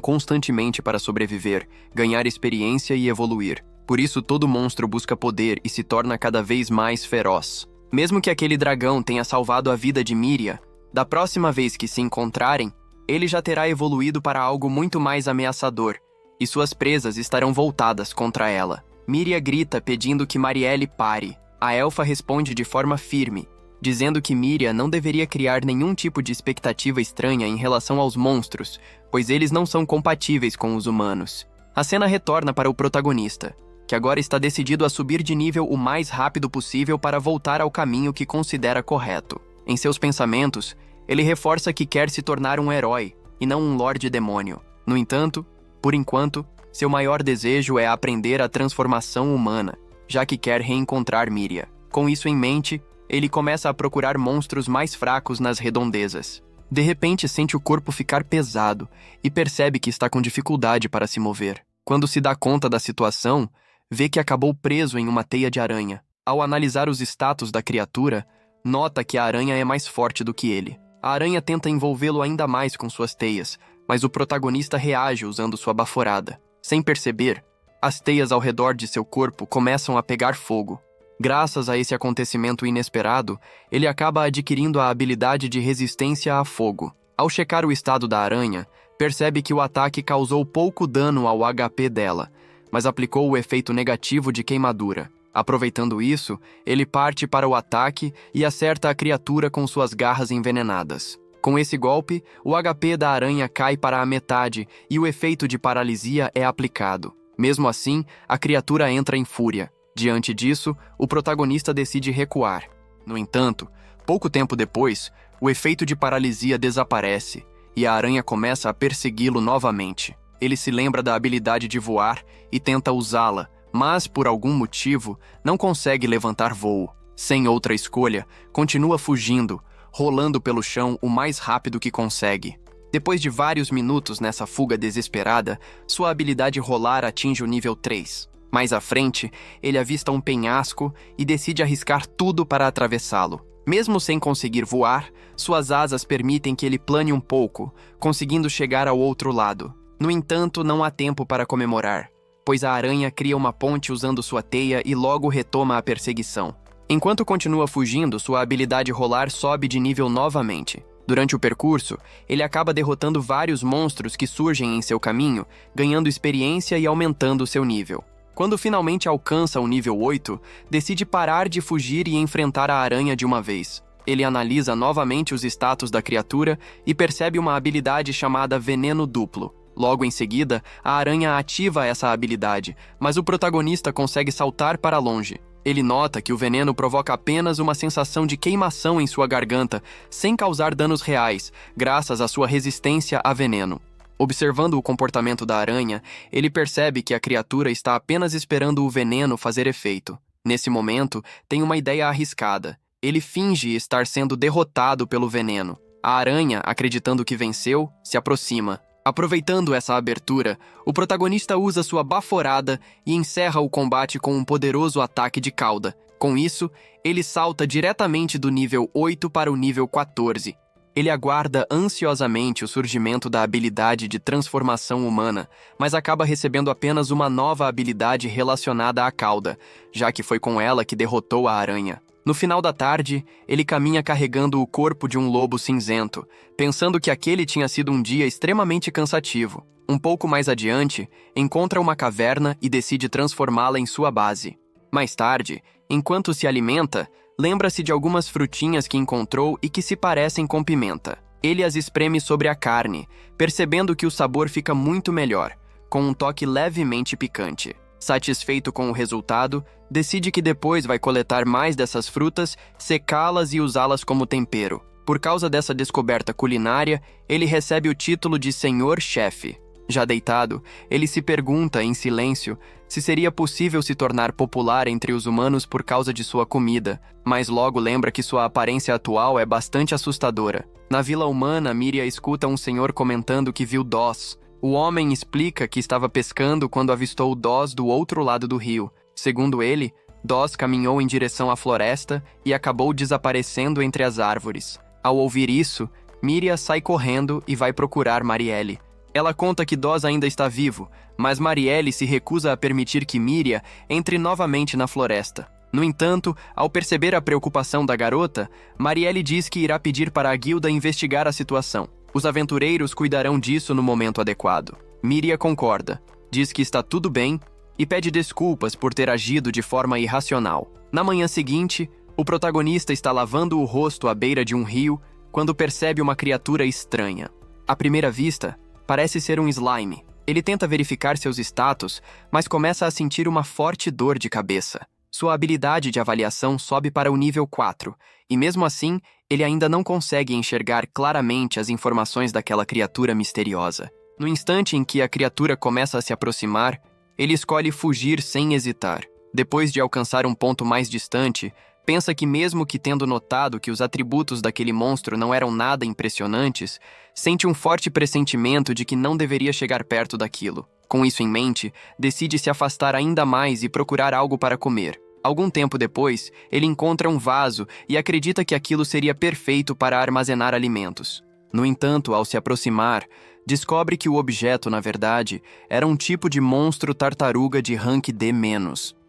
constantemente para sobreviver, ganhar experiência e evoluir. Por isso, todo monstro busca poder e se torna cada vez mais feroz. Mesmo que aquele dragão tenha salvado a vida de Miria, da próxima vez que se encontrarem, ele já terá evoluído para algo muito mais ameaçador, e suas presas estarão voltadas contra ela. Miria grita pedindo que Marielle pare. A elfa responde de forma firme, dizendo que Miria não deveria criar nenhum tipo de expectativa estranha em relação aos monstros, pois eles não são compatíveis com os humanos. A cena retorna para o protagonista, que agora está decidido a subir de nível o mais rápido possível para voltar ao caminho que considera correto. Em seus pensamentos, ele reforça que quer se tornar um herói, e não um Lorde Demônio. No entanto, por enquanto, seu maior desejo é aprender a transformação humana, já que quer reencontrar Miria. Com isso em mente, ele começa a procurar monstros mais fracos nas redondezas. De repente, sente o corpo ficar pesado e percebe que está com dificuldade para se mover. Quando se dá conta da situação, vê que acabou preso em uma teia de aranha. Ao analisar os status da criatura, nota que a aranha é mais forte do que ele. A aranha tenta envolvê-lo ainda mais com suas teias, mas o protagonista reage usando sua baforada. Sem perceber, as teias ao redor de seu corpo começam a pegar fogo. Graças a esse acontecimento inesperado, ele acaba adquirindo a habilidade de resistência a fogo. Ao checar o estado da aranha, percebe que o ataque causou pouco dano ao HP dela, mas aplicou o efeito negativo de queimadura. Aproveitando isso, ele parte para o ataque e acerta a criatura com suas garras envenenadas. Com esse golpe, o HP da aranha cai para a metade e o efeito de paralisia é aplicado. Mesmo assim, a criatura entra em fúria. Diante disso, o protagonista decide recuar. No entanto, pouco tempo depois, o efeito de paralisia desaparece e a aranha começa a persegui-lo novamente. Ele se lembra da habilidade de voar e tenta usá-la, mas, por algum motivo, não consegue levantar voo. Sem outra escolha, continua fugindo, rolando pelo chão o mais rápido que consegue. Depois de vários minutos nessa fuga desesperada, sua habilidade rolar atinge o nível 3. Mais à frente, ele avista um penhasco e decide arriscar tudo para atravessá-lo. Mesmo sem conseguir voar, suas asas permitem que ele plane um pouco, conseguindo chegar ao outro lado. No entanto, não há tempo para comemorar, pois a aranha cria uma ponte usando sua teia e logo retoma a perseguição. Enquanto continua fugindo, sua habilidade rolar sobe de nível novamente. Durante o percurso, ele acaba derrotando vários monstros que surgem em seu caminho, ganhando experiência e aumentando seu nível. Quando finalmente alcança o nível 8, decide parar de fugir e enfrentar a aranha de uma vez. Ele analisa novamente os status da criatura e percebe uma habilidade chamada Veneno Duplo. Logo em seguida, a aranha ativa essa habilidade, mas o protagonista consegue saltar para longe. Ele nota que o veneno provoca apenas uma sensação de queimação em sua garganta, sem causar danos reais, graças à sua resistência a veneno. Observando o comportamento da aranha, ele percebe que a criatura está apenas esperando o veneno fazer efeito. Nesse momento, tem uma ideia arriscada. Ele finge estar sendo derrotado pelo veneno. A aranha, acreditando que venceu, se aproxima. Aproveitando essa abertura, o protagonista usa sua baforada e encerra o combate com um poderoso ataque de cauda. Com isso, ele salta diretamente do nível 8 para o nível 14. Ele aguarda ansiosamente o surgimento da habilidade de transformação humana, mas acaba recebendo apenas uma nova habilidade relacionada à cauda, já que foi com ela que derrotou a aranha. No final da tarde, ele caminha carregando o corpo de um lobo cinzento, pensando que aquele tinha sido um dia extremamente cansativo. Um pouco mais adiante, encontra uma caverna e decide transformá-la em sua base. Mais tarde, enquanto se alimenta, lembra-se de algumas frutinhas que encontrou e que se parecem com pimenta. Ele as espreme sobre a carne, percebendo que o sabor fica muito melhor, com um toque levemente picante. Satisfeito com o resultado, decide que depois vai coletar mais dessas frutas, secá-las e usá-las como tempero. Por causa dessa descoberta culinária, ele recebe o título de Senhor Chefe. Já deitado, ele se pergunta, em silêncio, se seria possível se tornar popular entre os humanos por causa de sua comida, mas logo lembra que sua aparência atual é bastante assustadora. Na vila humana, Miria escuta um senhor comentando que viu Doss. O homem explica que estava pescando quando avistou Doss do outro lado do rio. Segundo ele, Doss caminhou em direção à floresta e acabou desaparecendo entre as árvores. Ao ouvir isso, Miria sai correndo e vai procurar Marielle. Ela conta que Doss ainda está vivo, mas Marielle se recusa a permitir que Miria entre novamente na floresta. No entanto, ao perceber a preocupação da garota, Marielle diz que irá pedir para a guilda investigar a situação. Os aventureiros cuidarão disso no momento adequado. Miria concorda, diz que está tudo bem e pede desculpas por ter agido de forma irracional. Na manhã seguinte, o protagonista está lavando o rosto à beira de um rio quando percebe uma criatura estranha. À primeira vista, parece ser um slime. Ele tenta verificar seus status, mas começa a sentir uma forte dor de cabeça. Sua habilidade de avaliação sobe para o nível 4, e mesmo assim, ele ainda não consegue enxergar claramente as informações daquela criatura misteriosa. No instante em que a criatura começa a se aproximar, ele escolhe fugir sem hesitar. Depois de alcançar um ponto mais distante, pensa que mesmo que tendo notado que os atributos daquele monstro não eram nada impressionantes, sente um forte pressentimento de que não deveria chegar perto daquilo. Com isso em mente, decide se afastar ainda mais e procurar algo para comer. Algum tempo depois, ele encontra um vaso e acredita que aquilo seria perfeito para armazenar alimentos. No entanto, ao se aproximar, descobre que o objeto, na verdade, era um tipo de monstro tartaruga de rank D-.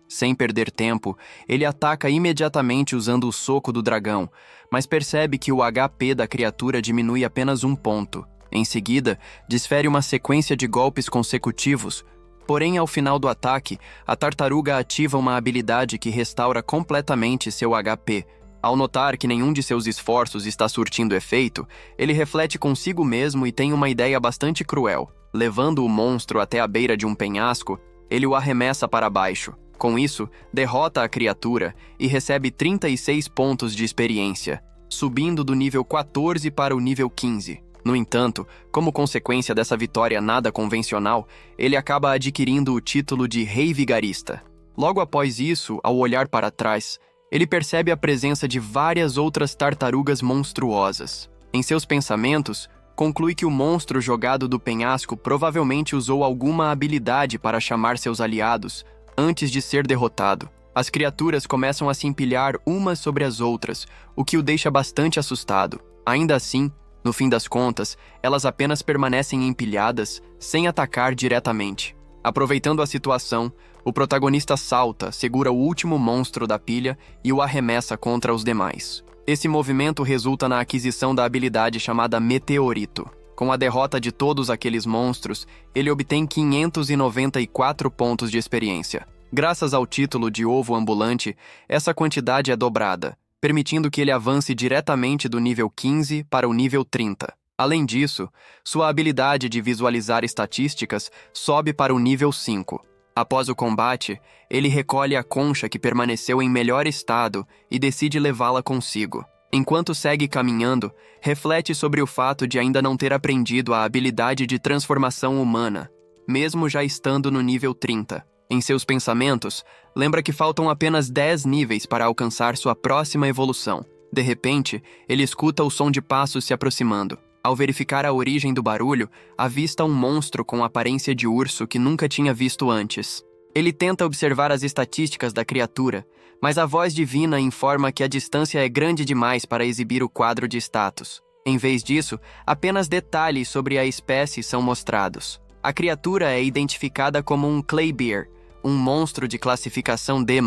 Sem perder tempo, ele ataca imediatamente usando o soco do dragão, mas percebe que o HP da criatura diminui apenas 1 ponto. Em seguida, desfere uma sequência de golpes consecutivos, porém ao final do ataque, a tartaruga ativa uma habilidade que restaura completamente seu HP. Ao notar que nenhum de seus esforços está surtindo efeito, ele reflete consigo mesmo e tem uma ideia bastante cruel. Levando o monstro até a beira de um penhasco, ele o arremessa para baixo. Com isso, derrota a criatura e recebe 36 pontos de experiência, subindo do nível 14 para o nível 15. No entanto, como consequência dessa vitória nada convencional, ele acaba adquirindo o título de Rei Vigarista. Logo após isso, ao olhar para trás, ele percebe a presença de várias outras tartarugas monstruosas. Em seus pensamentos, conclui que o monstro jogado do penhasco provavelmente usou alguma habilidade para chamar seus aliados antes de ser derrotado. As criaturas começam a se empilhar umas sobre as outras, o que o deixa bastante assustado. Ainda assim, no fim das contas, elas apenas permanecem empilhadas, sem atacar diretamente. Aproveitando a situação, o protagonista salta, segura o último monstro da pilha e o arremessa contra os demais. Esse movimento resulta na aquisição da habilidade chamada Meteorito. Com a derrota de todos aqueles monstros, ele obtém 594 pontos de experiência. Graças ao título de Ovo Ambulante, essa quantidade é dobrada, permitindo que ele avance diretamente do nível 15 para o nível 30. Além disso, sua habilidade de visualizar estatísticas sobe para o nível 5. Após o combate, ele recolhe a concha que permaneceu em melhor estado e decide levá-la consigo. Enquanto segue caminhando, reflete sobre o fato de ainda não ter aprendido a habilidade de transformação humana, mesmo já estando no nível 30. Em seus pensamentos, lembra que faltam apenas 10 níveis para alcançar sua próxima evolução. De repente, ele escuta o som de passos se aproximando. Ao verificar a origem do barulho, avista um monstro com aparência de urso que nunca tinha visto antes. Ele tenta observar as estatísticas da criatura, mas a voz divina informa que a distância é grande demais para exibir o quadro de status. Em vez disso, apenas detalhes sobre a espécie são mostrados. A criatura é identificada como um Claybear, um monstro de classificação D+.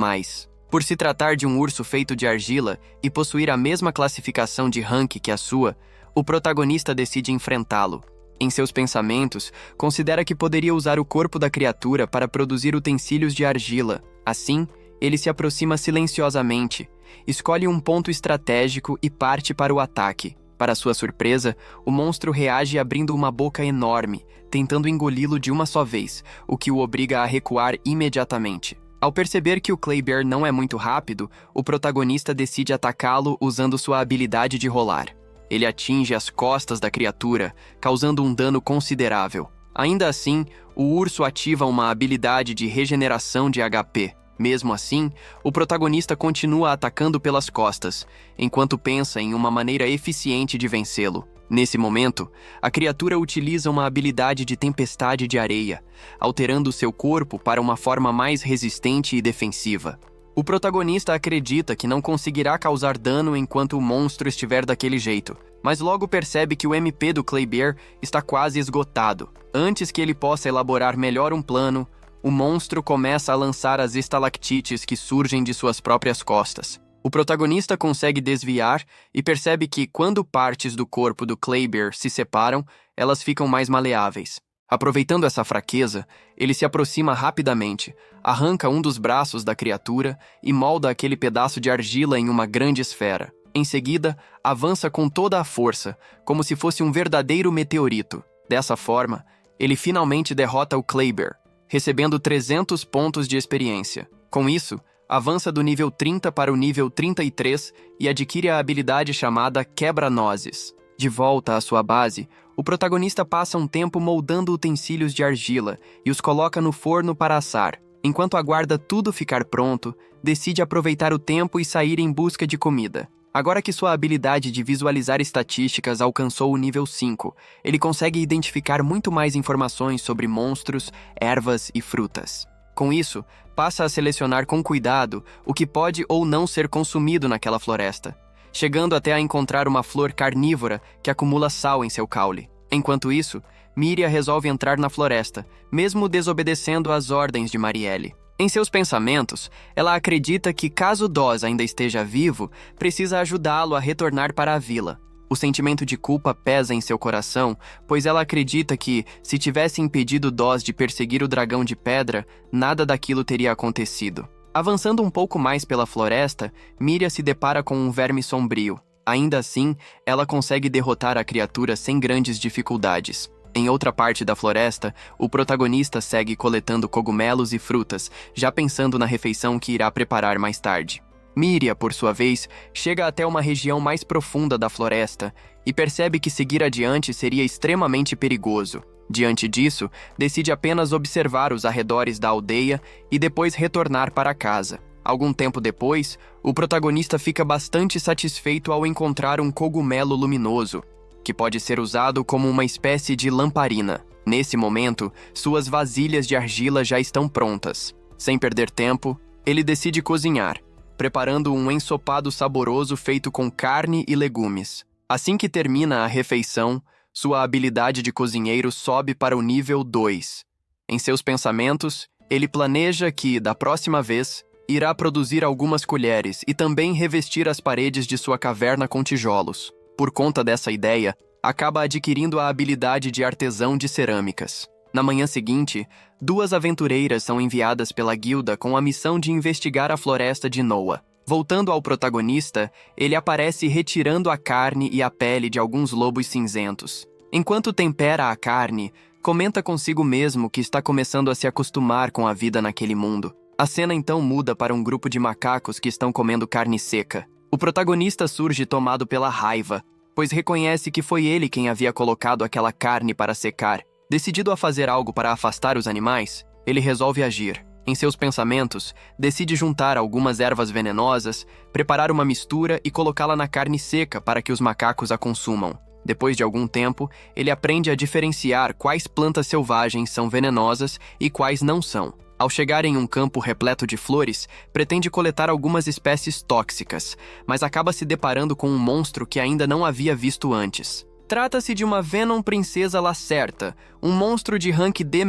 Por se tratar de um urso feito de argila e possuir a mesma classificação de rank que a sua, o protagonista decide enfrentá-lo. Em seus pensamentos, considera que poderia usar o corpo da criatura para produzir utensílios de argila. Assim, ele se aproxima silenciosamente, escolhe um ponto estratégico e parte para o ataque. Para sua surpresa, o monstro reage abrindo uma boca enorme, tentando engoli-lo de uma só vez, o que o obriga a recuar imediatamente. Ao perceber que o Claybear não é muito rápido, o protagonista decide atacá-lo usando sua habilidade de rolar. Ele atinge as costas da criatura, causando um dano considerável. Ainda assim, o urso ativa uma habilidade de regeneração de HP. Mesmo assim, o protagonista continua atacando pelas costas, enquanto pensa em uma maneira eficiente de vencê-lo. Nesse momento, a criatura utiliza uma habilidade de tempestade de areia, alterando seu corpo para uma forma mais resistente e defensiva. O protagonista acredita que não conseguirá causar dano enquanto o monstro estiver daquele jeito, mas logo percebe que o MP do Claybear está quase esgotado. Antes que ele possa elaborar melhor um plano, o monstro começa a lançar as estalactites que surgem de suas próprias costas. O protagonista consegue desviar e percebe que, quando partes do corpo do Claybear se separam, elas ficam mais maleáveis. Aproveitando essa fraqueza, ele se aproxima rapidamente, arranca um dos braços da criatura e molda aquele pedaço de argila em uma grande esfera. Em seguida, avança com toda a força, como se fosse um verdadeiro meteorito. Dessa forma, ele finalmente derrota o Claybear, recebendo 300 pontos de experiência. Com isso, avança do nível 30 para o nível 33 e adquire a habilidade chamada Quebra-Nozes. De volta à sua base, o protagonista passa um tempo moldando utensílios de argila e os coloca no forno para assar. Enquanto aguarda tudo ficar pronto, decide aproveitar o tempo e sair em busca de comida. Agora que sua habilidade de visualizar estatísticas alcançou o nível 5, ele consegue identificar muito mais informações sobre monstros, ervas e frutas. Com isso, passa a selecionar com cuidado o que pode ou não ser consumido naquela floresta, chegando até a encontrar uma flor carnívora que acumula sal em seu caule. Enquanto isso, Miria resolve entrar na floresta, mesmo desobedecendo às ordens de Marielle. Em seus pensamentos, ela acredita que, caso Doz ainda esteja vivo, precisa ajudá-lo a retornar para a vila. O sentimento de culpa pesa em seu coração, pois ela acredita que, se tivesse impedido Doz de perseguir o dragão de pedra, nada daquilo teria acontecido. Avançando um pouco mais pela floresta, Miria se depara com um verme sombrio. Ainda assim, ela consegue derrotar a criatura sem grandes dificuldades. Em outra parte da floresta, o protagonista segue coletando cogumelos e frutas, já pensando na refeição que irá preparar mais tarde. Miria, por sua vez, chega até uma região mais profunda da floresta e percebe que seguir adiante seria extremamente perigoso. Diante disso, decide apenas observar os arredores da aldeia e depois retornar para casa. Algum tempo depois, o protagonista fica bastante satisfeito ao encontrar um cogumelo luminoso, que pode ser usado como uma espécie de lamparina. Nesse momento, suas vasilhas de argila já estão prontas. Sem perder tempo, ele decide cozinhar, preparando um ensopado saboroso feito com carne e legumes. Assim que termina a refeição, sua habilidade de cozinheiro sobe para o nível 2. Em seus pensamentos, ele planeja que, da próxima vez, irá produzir algumas colheres e também revestir as paredes de sua caverna com tijolos. Por conta dessa ideia, acaba adquirindo a habilidade de artesão de cerâmicas. Na manhã seguinte, 2 aventureiras são enviadas pela guilda com a missão de investigar a floresta de Noah. Voltando ao protagonista, ele aparece retirando a carne e a pele de alguns lobos cinzentos. Enquanto tempera a carne, comenta consigo mesmo que está começando a se acostumar com a vida naquele mundo. A cena então muda para um grupo de macacos que estão comendo carne seca. O protagonista surge tomado pela raiva, pois reconhece que foi ele quem havia colocado aquela carne para secar. Decidido a fazer algo para afastar os animais, ele resolve agir. Em seus pensamentos, decide juntar algumas ervas venenosas, preparar uma mistura e colocá-la na carne seca para que os macacos a consumam. Depois de algum tempo, ele aprende a diferenciar quais plantas selvagens são venenosas e quais não são. Ao chegar em um campo repleto de flores, pretende coletar algumas espécies tóxicas, mas acaba se deparando com um monstro que ainda não havia visto antes. Trata-se de uma Venom Princesa Lacerta, um monstro de rank D-,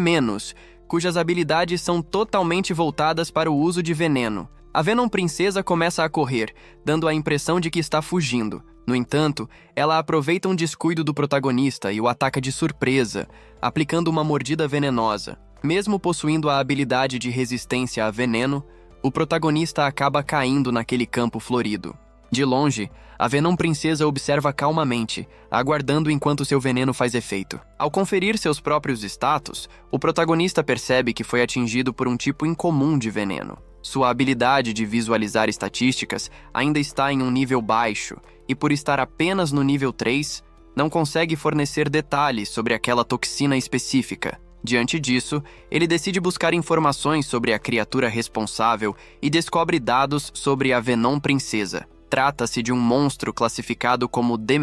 cujas habilidades são totalmente voltadas para o uso de veneno. A Venom Princesa começa a correr, dando a impressão de que está fugindo. No entanto, ela aproveita um descuido do protagonista e o ataca de surpresa, aplicando uma mordida venenosa. Mesmo possuindo a habilidade de resistência a veneno, o protagonista acaba caindo naquele campo florido. De longe, a Venom Princesa observa calmamente, aguardando enquanto seu veneno faz efeito. Ao conferir seus próprios status, o protagonista percebe que foi atingido por um tipo incomum de veneno. Sua habilidade de visualizar estatísticas ainda está em um nível baixo, e por estar apenas no nível 3, não consegue fornecer detalhes sobre aquela toxina específica. Diante disso, ele decide buscar informações sobre a criatura responsável e descobre dados sobre a Venom Princesa. Trata-se de um monstro classificado como D-,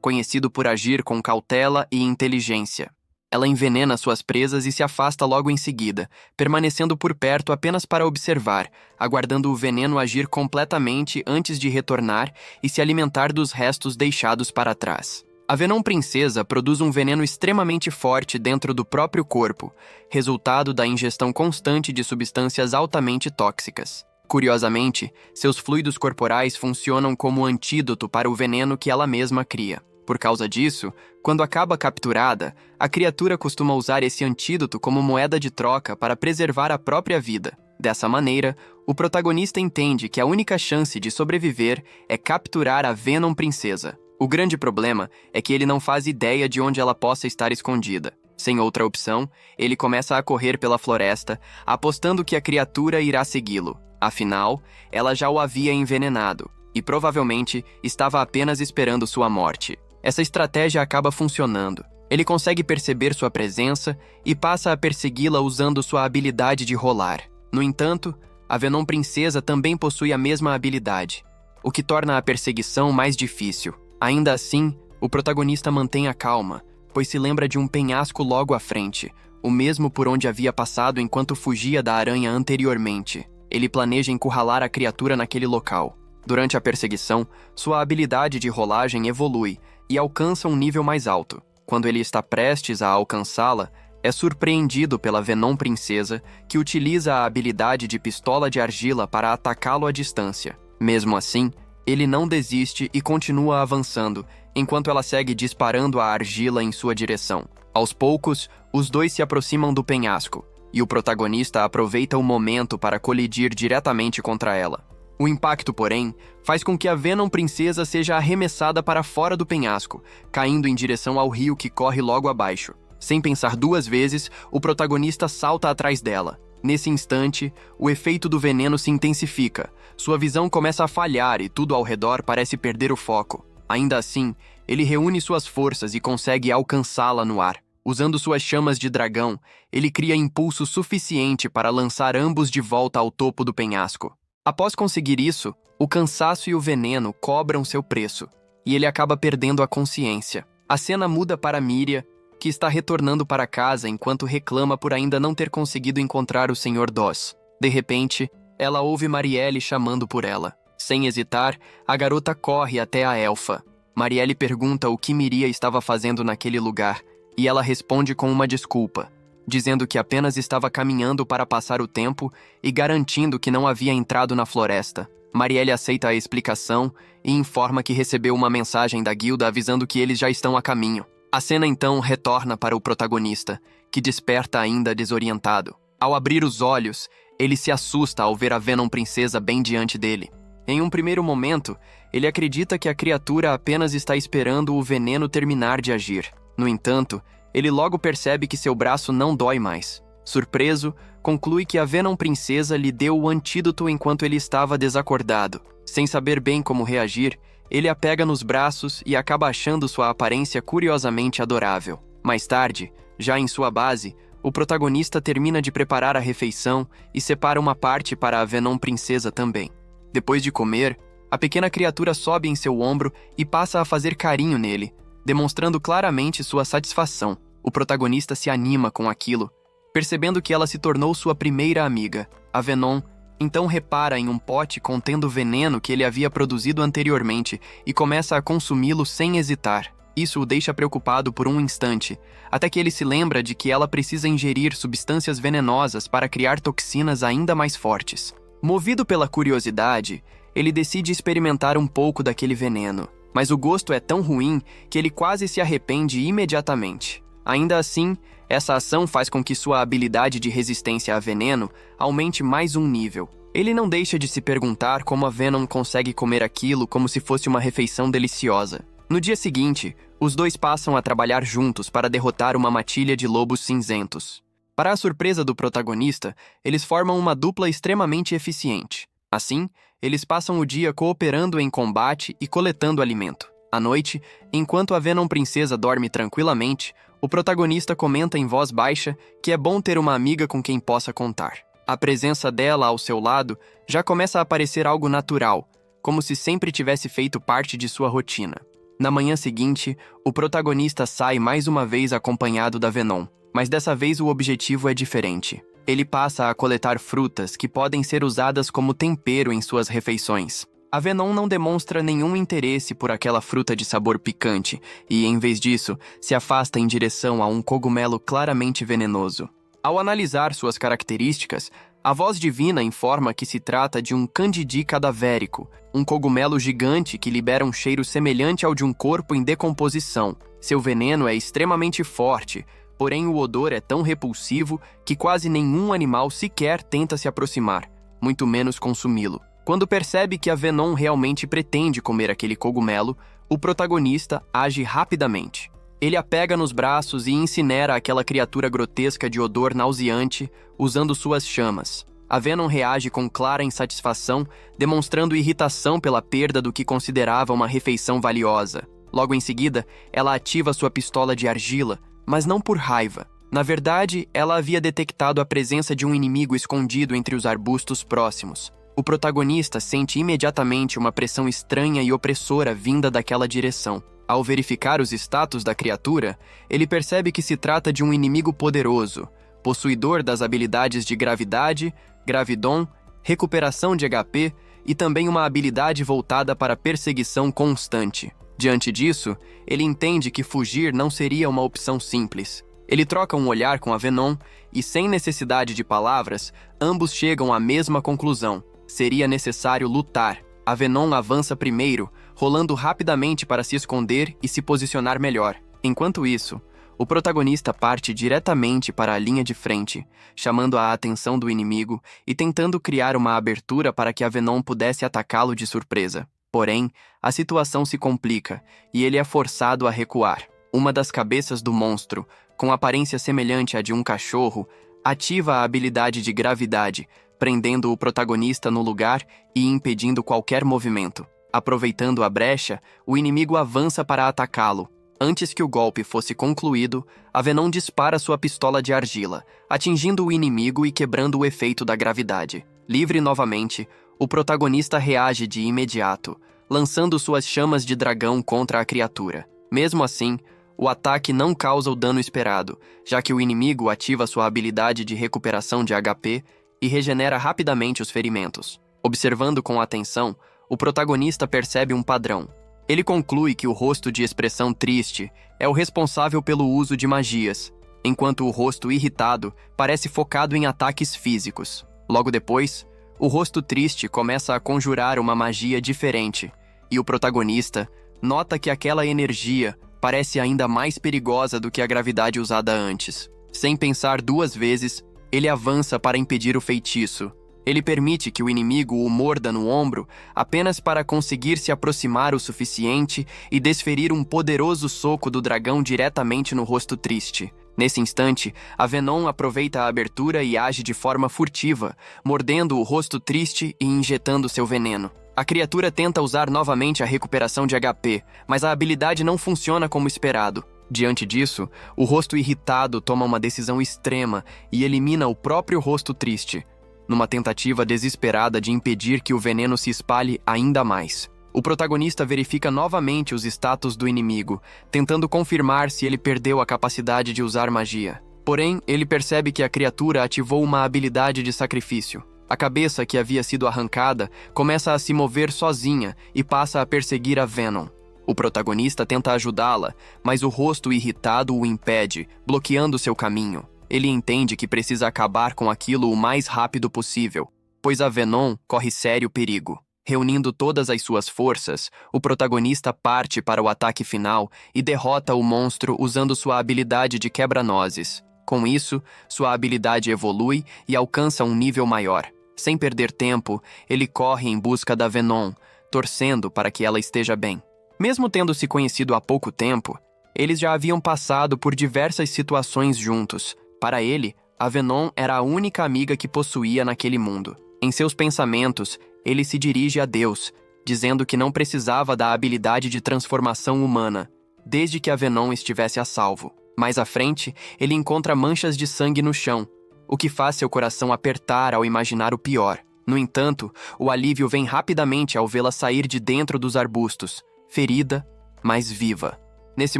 conhecido por agir com cautela e inteligência. Ela envenena suas presas e se afasta logo em seguida, permanecendo por perto apenas para observar, aguardando o veneno agir completamente antes de retornar e se alimentar dos restos deixados para trás. A Venom Princesa produz um veneno extremamente forte dentro do próprio corpo, resultado da ingestão constante de substâncias altamente tóxicas. Curiosamente, seus fluidos corporais funcionam como antídoto para o veneno que ela mesma cria. Por causa disso, quando acaba capturada, a criatura costuma usar esse antídoto como moeda de troca para preservar a própria vida. Dessa maneira, o protagonista entende que a única chance de sobreviver é capturar a Venom Princesa. O grande problema é que ele não faz ideia de onde ela possa estar escondida. Sem outra opção, ele começa a correr pela floresta, apostando que a criatura irá segui-lo. Afinal, ela já o havia envenenado e provavelmente estava apenas esperando sua morte. Essa estratégia acaba funcionando. Ele consegue perceber sua presença e passa a persegui-la usando sua habilidade de rolar. No entanto, a Venom Princesa também possui a mesma habilidade, o que torna a perseguição mais difícil. Ainda assim, o protagonista mantém a calma, pois se lembra de um penhasco logo à frente, o mesmo por onde havia passado enquanto fugia da aranha anteriormente. Ele planeja encurralar a criatura naquele local. Durante a perseguição, sua habilidade de rolagem evolui e alcança um nível mais alto. Quando ele está prestes a alcançá-la, é surpreendido pela Venom Princesa, que utiliza a habilidade de pistola de argila para atacá-lo à distância. Mesmo assim, ele não desiste e continua avançando, enquanto ela segue disparando a argila em sua direção. Aos poucos, os dois se aproximam do penhasco, e o protagonista aproveita o momento para colidir diretamente contra ela. O impacto, porém, faz com que a Venom Princesa seja arremessada para fora do penhasco, caindo em direção ao rio que corre logo abaixo. Sem pensar duas vezes, o protagonista salta atrás dela. Nesse instante, o efeito do veneno se intensifica. Sua visão começa a falhar e tudo ao redor parece perder o foco. Ainda assim, ele reúne suas forças e consegue alcançá-la no ar. Usando suas chamas de dragão, ele cria impulso suficiente para lançar ambos de volta ao topo do penhasco. Após conseguir isso, o cansaço e o veneno cobram seu preço, e ele acaba perdendo a consciência. A cena muda para Miria, que está retornando para casa enquanto reclama por ainda não ter conseguido encontrar o Sr. Doss. De repente, ela ouve Marielle chamando por ela. Sem hesitar, a garota corre até a elfa. Marielle pergunta o que Miria estava fazendo naquele lugar, e ela responde com uma desculpa, dizendo que apenas estava caminhando para passar o tempo e garantindo que não havia entrado na floresta. Marielle aceita a explicação e informa que recebeu uma mensagem da guilda avisando que eles já estão a caminho. A cena então retorna para o protagonista, que desperta ainda desorientado. Ao abrir os olhos, ele se assusta ao ver a Venom Princesa bem diante dele. Em um primeiro momento, ele acredita que a criatura apenas está esperando o veneno terminar de agir. No entanto, ele logo percebe que seu braço não dói mais. Surpreso, conclui que a Venom Princesa lhe deu o antídoto enquanto ele estava desacordado. Sem saber bem como reagir, ele a pega nos braços e acaba achando sua aparência curiosamente adorável. Mais tarde, já em sua base, o protagonista termina de preparar a refeição e separa uma parte para a Venom Princesa também. Depois de comer, a pequena criatura sobe em seu ombro e passa a fazer carinho nele, demonstrando claramente sua satisfação. O protagonista se anima com aquilo, percebendo que ela se tornou sua primeira amiga. A Venom então repara em um pote contendo veneno que ele havia produzido anteriormente e começa a consumi-lo sem hesitar. Isso o deixa preocupado por um instante, até que ele se lembra de que ela precisa ingerir substâncias venenosas para criar toxinas ainda mais fortes. Movido pela curiosidade, ele decide experimentar um pouco daquele veneno, mas o gosto é tão ruim que ele quase se arrepende imediatamente. Ainda assim, essa ação faz com que sua habilidade de resistência a veneno aumente mais um nível. Ele não deixa de se perguntar como a Venom consegue comer aquilo como se fosse uma refeição deliciosa. No dia seguinte, os dois passam a trabalhar juntos para derrotar uma matilha de lobos cinzentos. Para a surpresa do protagonista, eles formam uma dupla extremamente eficiente. Assim, eles passam o dia cooperando em combate e coletando alimento. À noite, enquanto a Venom Princesa dorme tranquilamente, o protagonista comenta em voz baixa que é bom ter uma amiga com quem possa contar. A presença dela ao seu lado já começa a parecer algo natural, como se sempre tivesse feito parte de sua rotina. Na manhã seguinte, o protagonista sai mais uma vez acompanhado da Venom, mas dessa vez o objetivo é diferente. Ele passa a coletar frutas que podem ser usadas como tempero em suas refeições. A Venom não demonstra nenhum interesse por aquela fruta de sabor picante e, em vez disso, se afasta em direção a um cogumelo claramente venenoso. Ao analisar suas características, a voz divina informa que se trata de um Candidi cadavérico, um cogumelo gigante que libera um cheiro semelhante ao de um corpo em decomposição. Seu veneno é extremamente forte, porém o odor é tão repulsivo que quase nenhum animal sequer tenta se aproximar, muito menos consumi-lo. Quando percebe que a Venom realmente pretende comer aquele cogumelo, o protagonista age rapidamente. Ele a pega nos braços e incinera aquela criatura grotesca de odor nauseante, usando suas chamas. A Venom reage com clara insatisfação, demonstrando irritação pela perda do que considerava uma refeição valiosa. Logo em seguida, ela ativa sua pistola de argila, mas não por raiva. Na verdade, ela havia detectado a presença de um inimigo escondido entre os arbustos próximos. O protagonista sente imediatamente uma pressão estranha e opressora vinda daquela direção. Ao verificar os status da criatura, ele percebe que se trata de um inimigo poderoso, possuidor das habilidades de gravidade, gravidon, recuperação de HP e também uma habilidade voltada para perseguição constante. Diante disso, ele entende que fugir não seria uma opção simples. Ele troca um olhar com a Venom e, sem necessidade de palavras, ambos chegam à mesma conclusão. Seria necessário lutar. A Venom avança primeiro, rolando rapidamente para se esconder e se posicionar melhor. Enquanto isso, o protagonista parte diretamente para a linha de frente, chamando a atenção do inimigo e tentando criar uma abertura para que a Venom pudesse atacá-lo de surpresa. Porém, a situação se complica e ele é forçado a recuar. Uma das cabeças do monstro, com aparência semelhante à de um cachorro, ativa a habilidade de gravidade, prendendo o protagonista no lugar e impedindo qualquer movimento. Aproveitando a brecha, o inimigo avança para atacá-lo. Antes que o golpe fosse concluído, a Venom dispara sua pistola de argila, atingindo o inimigo e quebrando o efeito da gravidade. Livre novamente, o protagonista reage de imediato, lançando suas chamas de dragão contra a criatura. Mesmo assim, o ataque não causa o dano esperado, já que o inimigo ativa sua habilidade de recuperação de HP e regenera rapidamente os ferimentos. Observando com atenção, o protagonista percebe um padrão. Ele conclui que o rosto de expressão triste é o responsável pelo uso de magias, enquanto o rosto irritado parece focado em ataques físicos. Logo depois, o rosto triste começa a conjurar uma magia diferente, e o protagonista nota que aquela energia parece ainda mais perigosa do que a gravidade usada antes. Sem pensar duas vezes, ele avança para impedir o feitiço. Ele permite que o inimigo o morda no ombro apenas para conseguir se aproximar o suficiente e desferir um poderoso soco do dragão diretamente no rosto triste. Nesse instante, a Venom aproveita a abertura e age de forma furtiva, mordendo o rosto triste e injetando seu veneno. A criatura tenta usar novamente a recuperação de HP, mas a habilidade não funciona como esperado. Diante disso, o rosto irritado toma uma decisão extrema e elimina o próprio rosto triste, numa tentativa desesperada de impedir que o veneno se espalhe ainda mais. O protagonista verifica novamente os status do inimigo, tentando confirmar se ele perdeu a capacidade de usar magia. Porém, ele percebe que a criatura ativou uma habilidade de sacrifício. A cabeça que havia sido arrancada começa a se mover sozinha e passa a perseguir a Venom. O protagonista tenta ajudá-la, mas o rosto irritado o impede, bloqueando seu caminho. Ele entende que precisa acabar com aquilo o mais rápido possível, pois a Venom corre sério perigo. Reunindo todas as suas forças, o protagonista parte para o ataque final e derrota o monstro usando sua habilidade de quebra-nozes. Com isso, sua habilidade evolui e alcança um nível maior. Sem perder tempo, ele corre em busca da Venom, torcendo para que ela esteja bem. Mesmo tendo se conhecido há pouco tempo, eles já haviam passado por diversas situações juntos. Para ele, a Venom era a única amiga que possuía naquele mundo. Em seus pensamentos, ele se dirige a Deus, dizendo que não precisava da habilidade de transformação humana, desde que a Venom estivesse a salvo. Mais à frente, ele encontra manchas de sangue no chão, o que faz seu coração apertar ao imaginar o pior. No entanto, o alívio vem rapidamente ao vê-la sair de dentro dos arbustos, ferida, mas viva. Nesse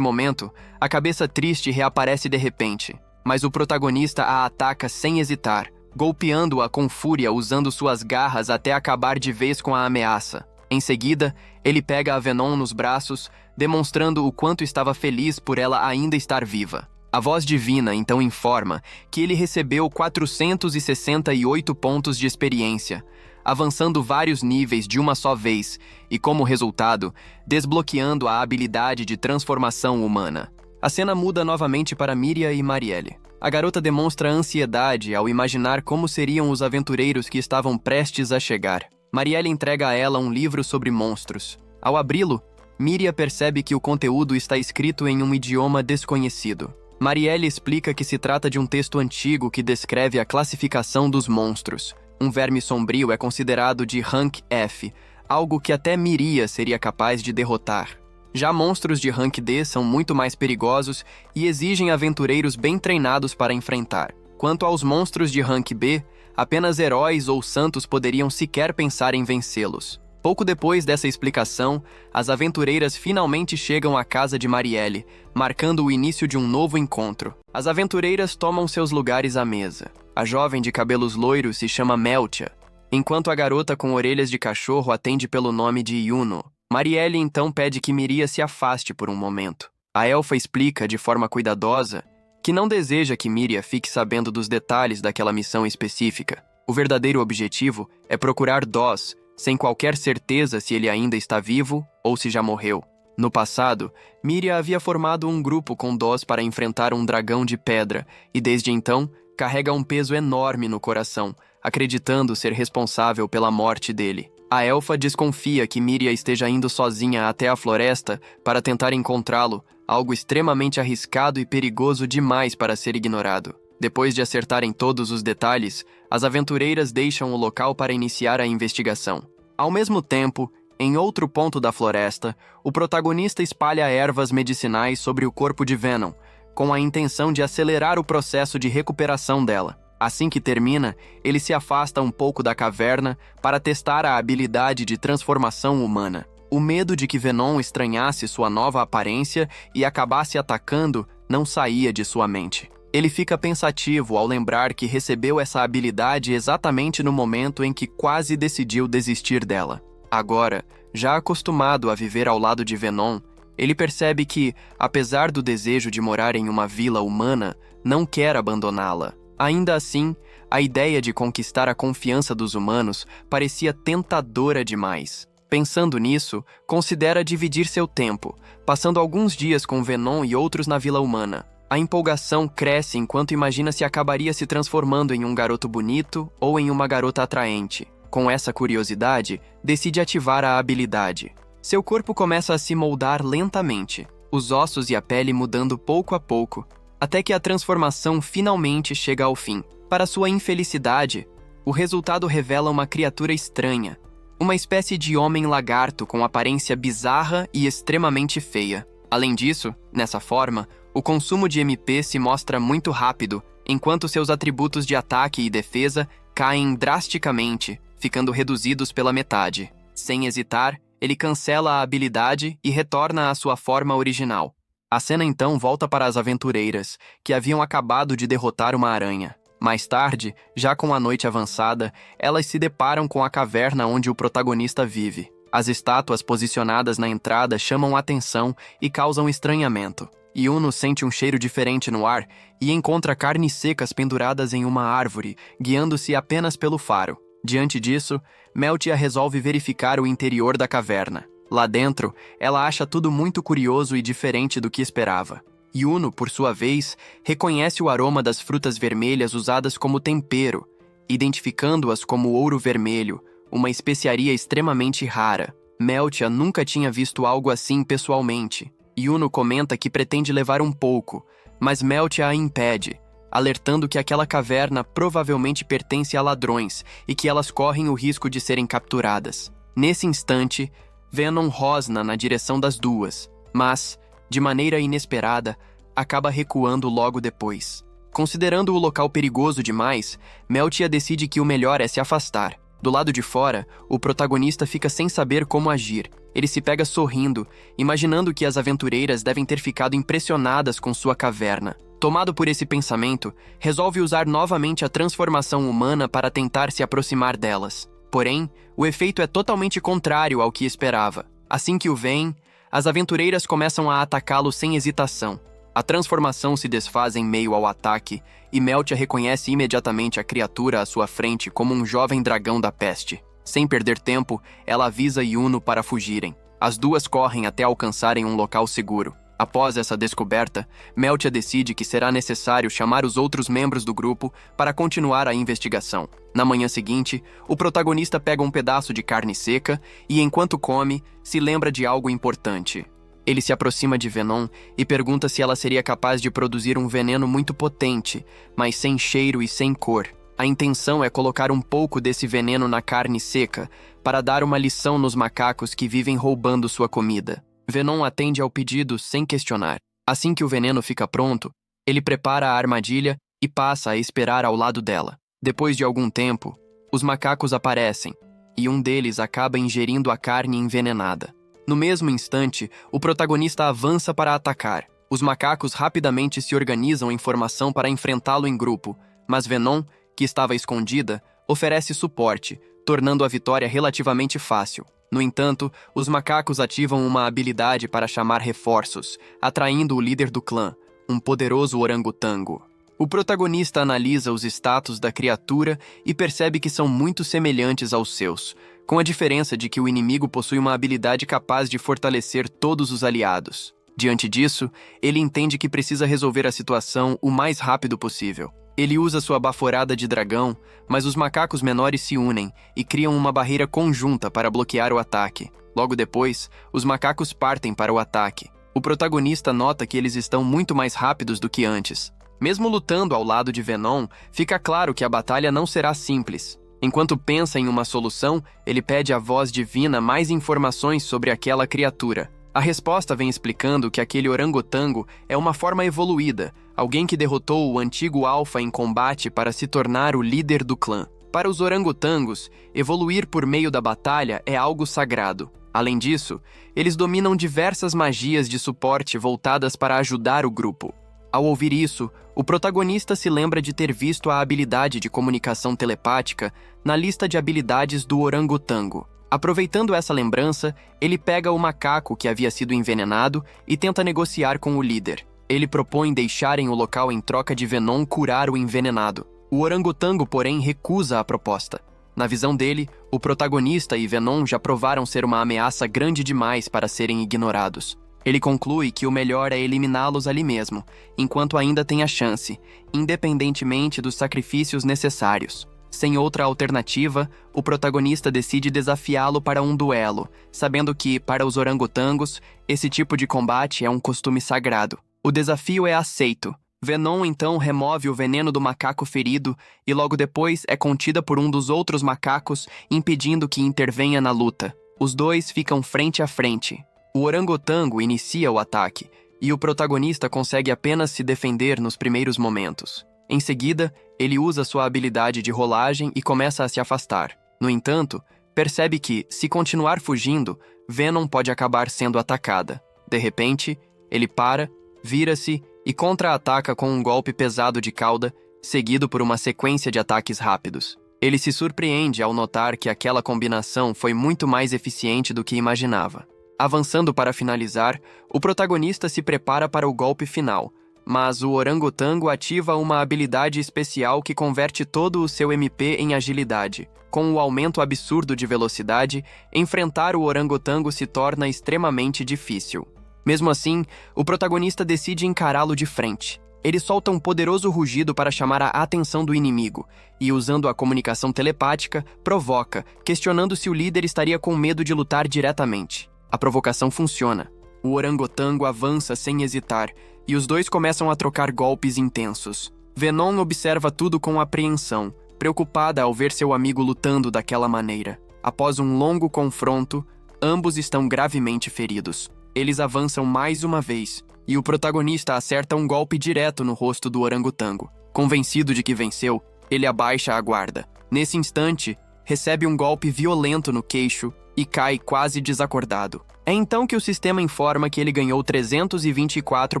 momento, a cabeça triste reaparece de repente, mas o protagonista a ataca sem hesitar, golpeando-a com fúria usando suas garras até acabar de vez com a ameaça. Em seguida, ele pega a Venom nos braços, demonstrando o quanto estava feliz por ela ainda estar viva. A voz divina então informa que ele recebeu 468 pontos de experiência, avançando vários níveis de uma só vez e, como resultado, desbloqueando a habilidade de transformação humana. A cena muda novamente para Miria e Marielle. A garota demonstra ansiedade ao imaginar como seriam os aventureiros que estavam prestes a chegar. Marielle entrega a ela um livro sobre monstros. Ao abri-lo, Miria percebe que o conteúdo está escrito em um idioma desconhecido. Marielle explica que se trata de um texto antigo que descreve a classificação dos monstros. Um verme sombrio é considerado de Rank F, algo que até Miria seria capaz de derrotar. Já monstros de Rank D são muito mais perigosos e exigem aventureiros bem treinados para enfrentar. Quanto aos monstros de Rank B, apenas heróis ou santos poderiam sequer pensar em vencê-los. Pouco depois dessa explicação, as aventureiras finalmente chegam à casa de Marielle, marcando o início de um novo encontro. As aventureiras tomam seus lugares à mesa. A jovem de cabelos loiros se chama Meltia, enquanto a garota com orelhas de cachorro atende pelo nome de Yuno. Marielle então pede que Miria se afaste por um momento. A elfa explica, de forma cuidadosa, que não deseja que Miria fique sabendo dos detalhes daquela missão específica. O verdadeiro objetivo é procurar Doss, sem qualquer certeza se ele ainda está vivo ou se já morreu. No passado, Miria havia formado um grupo com Doss para enfrentar um dragão de pedra e desde então carrega um peso enorme no coração, acreditando ser responsável pela morte dele. A elfa desconfia que Miria esteja indo sozinha até a floresta para tentar encontrá-lo, algo extremamente arriscado e perigoso demais para ser ignorado. Depois de acertarem todos os detalhes, as aventureiras deixam o local para iniciar a investigação. Ao mesmo tempo, em outro ponto da floresta, o protagonista espalha ervas medicinais sobre o corpo de Venom, com a intenção de acelerar o processo de recuperação dela. Assim que termina, ele se afasta um pouco da caverna para testar a habilidade de transformação humana. O medo de que Venom estranhasse sua nova aparência e acabasse atacando não saía de sua mente. Ele fica pensativo ao lembrar que recebeu essa habilidade exatamente no momento em que quase decidiu desistir dela. Agora, já acostumado a viver ao lado de Venom, ele percebe que, apesar do desejo de morar em uma vila humana, não quer abandoná-la. Ainda assim, a ideia de conquistar a confiança dos humanos parecia tentadora demais. Pensando nisso, considera dividir seu tempo, passando alguns dias com Venom e outros na vila humana. A empolgação cresce enquanto imagina se acabaria se transformando em um garoto bonito ou em uma garota atraente. Com essa curiosidade, decide ativar a habilidade. Seu corpo começa a se moldar lentamente, os ossos e a pele mudando pouco a pouco, até que a transformação finalmente chega ao fim. Para sua infelicidade, o resultado revela uma criatura estranha, uma espécie de homem-lagarto com aparência bizarra e extremamente feia. Além disso, nessa forma, o consumo de MP se mostra muito rápido, enquanto seus atributos de ataque e defesa caem drasticamente, ficando reduzidos pela metade. Sem hesitar, ele cancela a habilidade e retorna à sua forma original. A cena então volta para as aventureiras, que haviam acabado de derrotar uma aranha. Mais tarde, já com a noite avançada, elas se deparam com a caverna onde o protagonista vive. As estátuas posicionadas na entrada chamam a atenção e causam estranhamento. Yuno sente um cheiro diferente no ar e encontra carnes secas penduradas em uma árvore, guiando-se apenas pelo faro. Diante disso, Meltia resolve verificar o interior da caverna. Lá dentro, ela acha tudo muito curioso e diferente do que esperava. Yuno, por sua vez, reconhece o aroma das frutas vermelhas usadas como tempero, identificando-as como ouro vermelho, uma especiaria extremamente rara. Meltia nunca tinha visto algo assim pessoalmente. Yuno comenta que pretende levar um pouco, mas Meltia a impede, alertando que aquela caverna provavelmente pertence a ladrões e que elas correm o risco de serem capturadas. Nesse instante, Venom rosna na direção das duas, mas, de maneira inesperada, acaba recuando logo depois. Considerando o local perigoso demais, Meltia decide que o melhor é se afastar. Do lado de fora, o protagonista fica sem saber como agir. Ele se pega sorrindo, imaginando que as aventureiras devem ter ficado impressionadas com sua caverna. Tomado por esse pensamento, resolve usar novamente a transformação humana para tentar se aproximar delas. Porém, o efeito é totalmente contrário ao que esperava. Assim que o veem, as aventureiras começam a atacá-lo sem hesitação. A transformação se desfaz em meio ao ataque, e Meltia reconhece imediatamente a criatura à sua frente como um jovem dragão da peste. Sem perder tempo, ela avisa Yuno para fugirem. As duas correm até alcançarem um local seguro. Após essa descoberta, Meltia decide que será necessário chamar os outros membros do grupo para continuar a investigação. Na manhã seguinte, o protagonista pega um pedaço de carne seca e, enquanto come, se lembra de algo importante. Ele se aproxima de Venom e pergunta se ela seria capaz de produzir um veneno muito potente, mas sem cheiro e sem cor. A intenção é colocar um pouco desse veneno na carne seca para dar uma lição nos macacos que vivem roubando sua comida. Venom atende ao pedido sem questionar. Assim que o veneno fica pronto, ele prepara a armadilha e passa a esperar ao lado dela. Depois de algum tempo, os macacos aparecem e um deles acaba ingerindo a carne envenenada. No mesmo instante, o protagonista avança para atacar. Os macacos rapidamente se organizam em formação para enfrentá-lo em grupo, mas Venom, que estava escondida, oferece suporte, tornando a vitória relativamente fácil. No entanto, os macacos ativam uma habilidade para chamar reforços, atraindo o líder do clã, um poderoso orangotango. O protagonista analisa os status da criatura e percebe que são muito semelhantes aos seus, com a diferença de que o inimigo possui uma habilidade capaz de fortalecer todos os aliados. Diante disso, ele entende que precisa resolver a situação o mais rápido possível. Ele usa sua baforada de dragão, mas os macacos menores se unem e criam uma barreira conjunta para bloquear o ataque. Logo depois, os macacos partem para o ataque. O protagonista nota que eles estão muito mais rápidos do que antes. Mesmo lutando ao lado de Venom, fica claro que a batalha não será simples. Enquanto pensa em uma solução, ele pede à voz divina mais informações sobre aquela criatura. A resposta vem explicando que aquele orangotango é uma forma evoluída, alguém que derrotou o antigo alfa em combate para se tornar o líder do clã. Para os orangotangos, evoluir por meio da batalha é algo sagrado. Além disso, eles dominam diversas magias de suporte voltadas para ajudar o grupo. Ao ouvir isso, o protagonista se lembra de ter visto a habilidade de comunicação telepática na lista de habilidades do orangotango. Aproveitando essa lembrança, ele pega o macaco que havia sido envenenado e tenta negociar com o líder. Ele propõe deixarem o local em troca de Venom curar o envenenado. O orangotango, porém, recusa a proposta. Na visão dele, o protagonista e Venom já provaram ser uma ameaça grande demais para serem ignorados. Ele conclui que o melhor é eliminá-los ali mesmo, enquanto ainda tem a chance, independentemente dos sacrifícios necessários. Sem outra alternativa, o protagonista decide desafiá-lo para um duelo, sabendo que, para os orangotangos, esse tipo de combate é um costume sagrado. O desafio é aceito. Venom então remove o veneno do macaco ferido e logo depois é contida por um dos outros macacos, impedindo que intervenha na luta. Os dois ficam frente a frente. O orangotango inicia o ataque, e o protagonista consegue apenas se defender nos primeiros momentos. Em seguida, ele usa sua habilidade de rolagem e começa a se afastar. No entanto, percebe que, se continuar fugindo, Venom pode acabar sendo atacada. De repente, ele para, vira-se e contra-ataca com um golpe pesado de cauda, seguido por uma sequência de ataques rápidos. Ele se surpreende ao notar que aquela combinação foi muito mais eficiente do que imaginava. Avançando para finalizar, o protagonista se prepara para o golpe final, mas o orangotango ativa uma habilidade especial que converte todo o seu MP em agilidade. Com o aumento absurdo de velocidade, enfrentar o orangotango se torna extremamente difícil. Mesmo assim, o protagonista decide encará-lo de frente. Ele solta um poderoso rugido para chamar a atenção do inimigo, e usando a comunicação telepática, provoca, questionando se o líder estaria com medo de lutar diretamente. A provocação funciona. O orangotango avança sem hesitar, e os dois começam a trocar golpes intensos. Venom observa tudo com apreensão, preocupada ao ver seu amigo lutando daquela maneira. Após um longo confronto, ambos estão gravemente feridos. Eles avançam mais uma vez, e o protagonista acerta um golpe direto no rosto do orangotango. Convencido de que venceu, ele abaixa a guarda. Nesse instante, recebe um golpe violento no queixo e cai quase desacordado. É então que o sistema informa que ele ganhou 324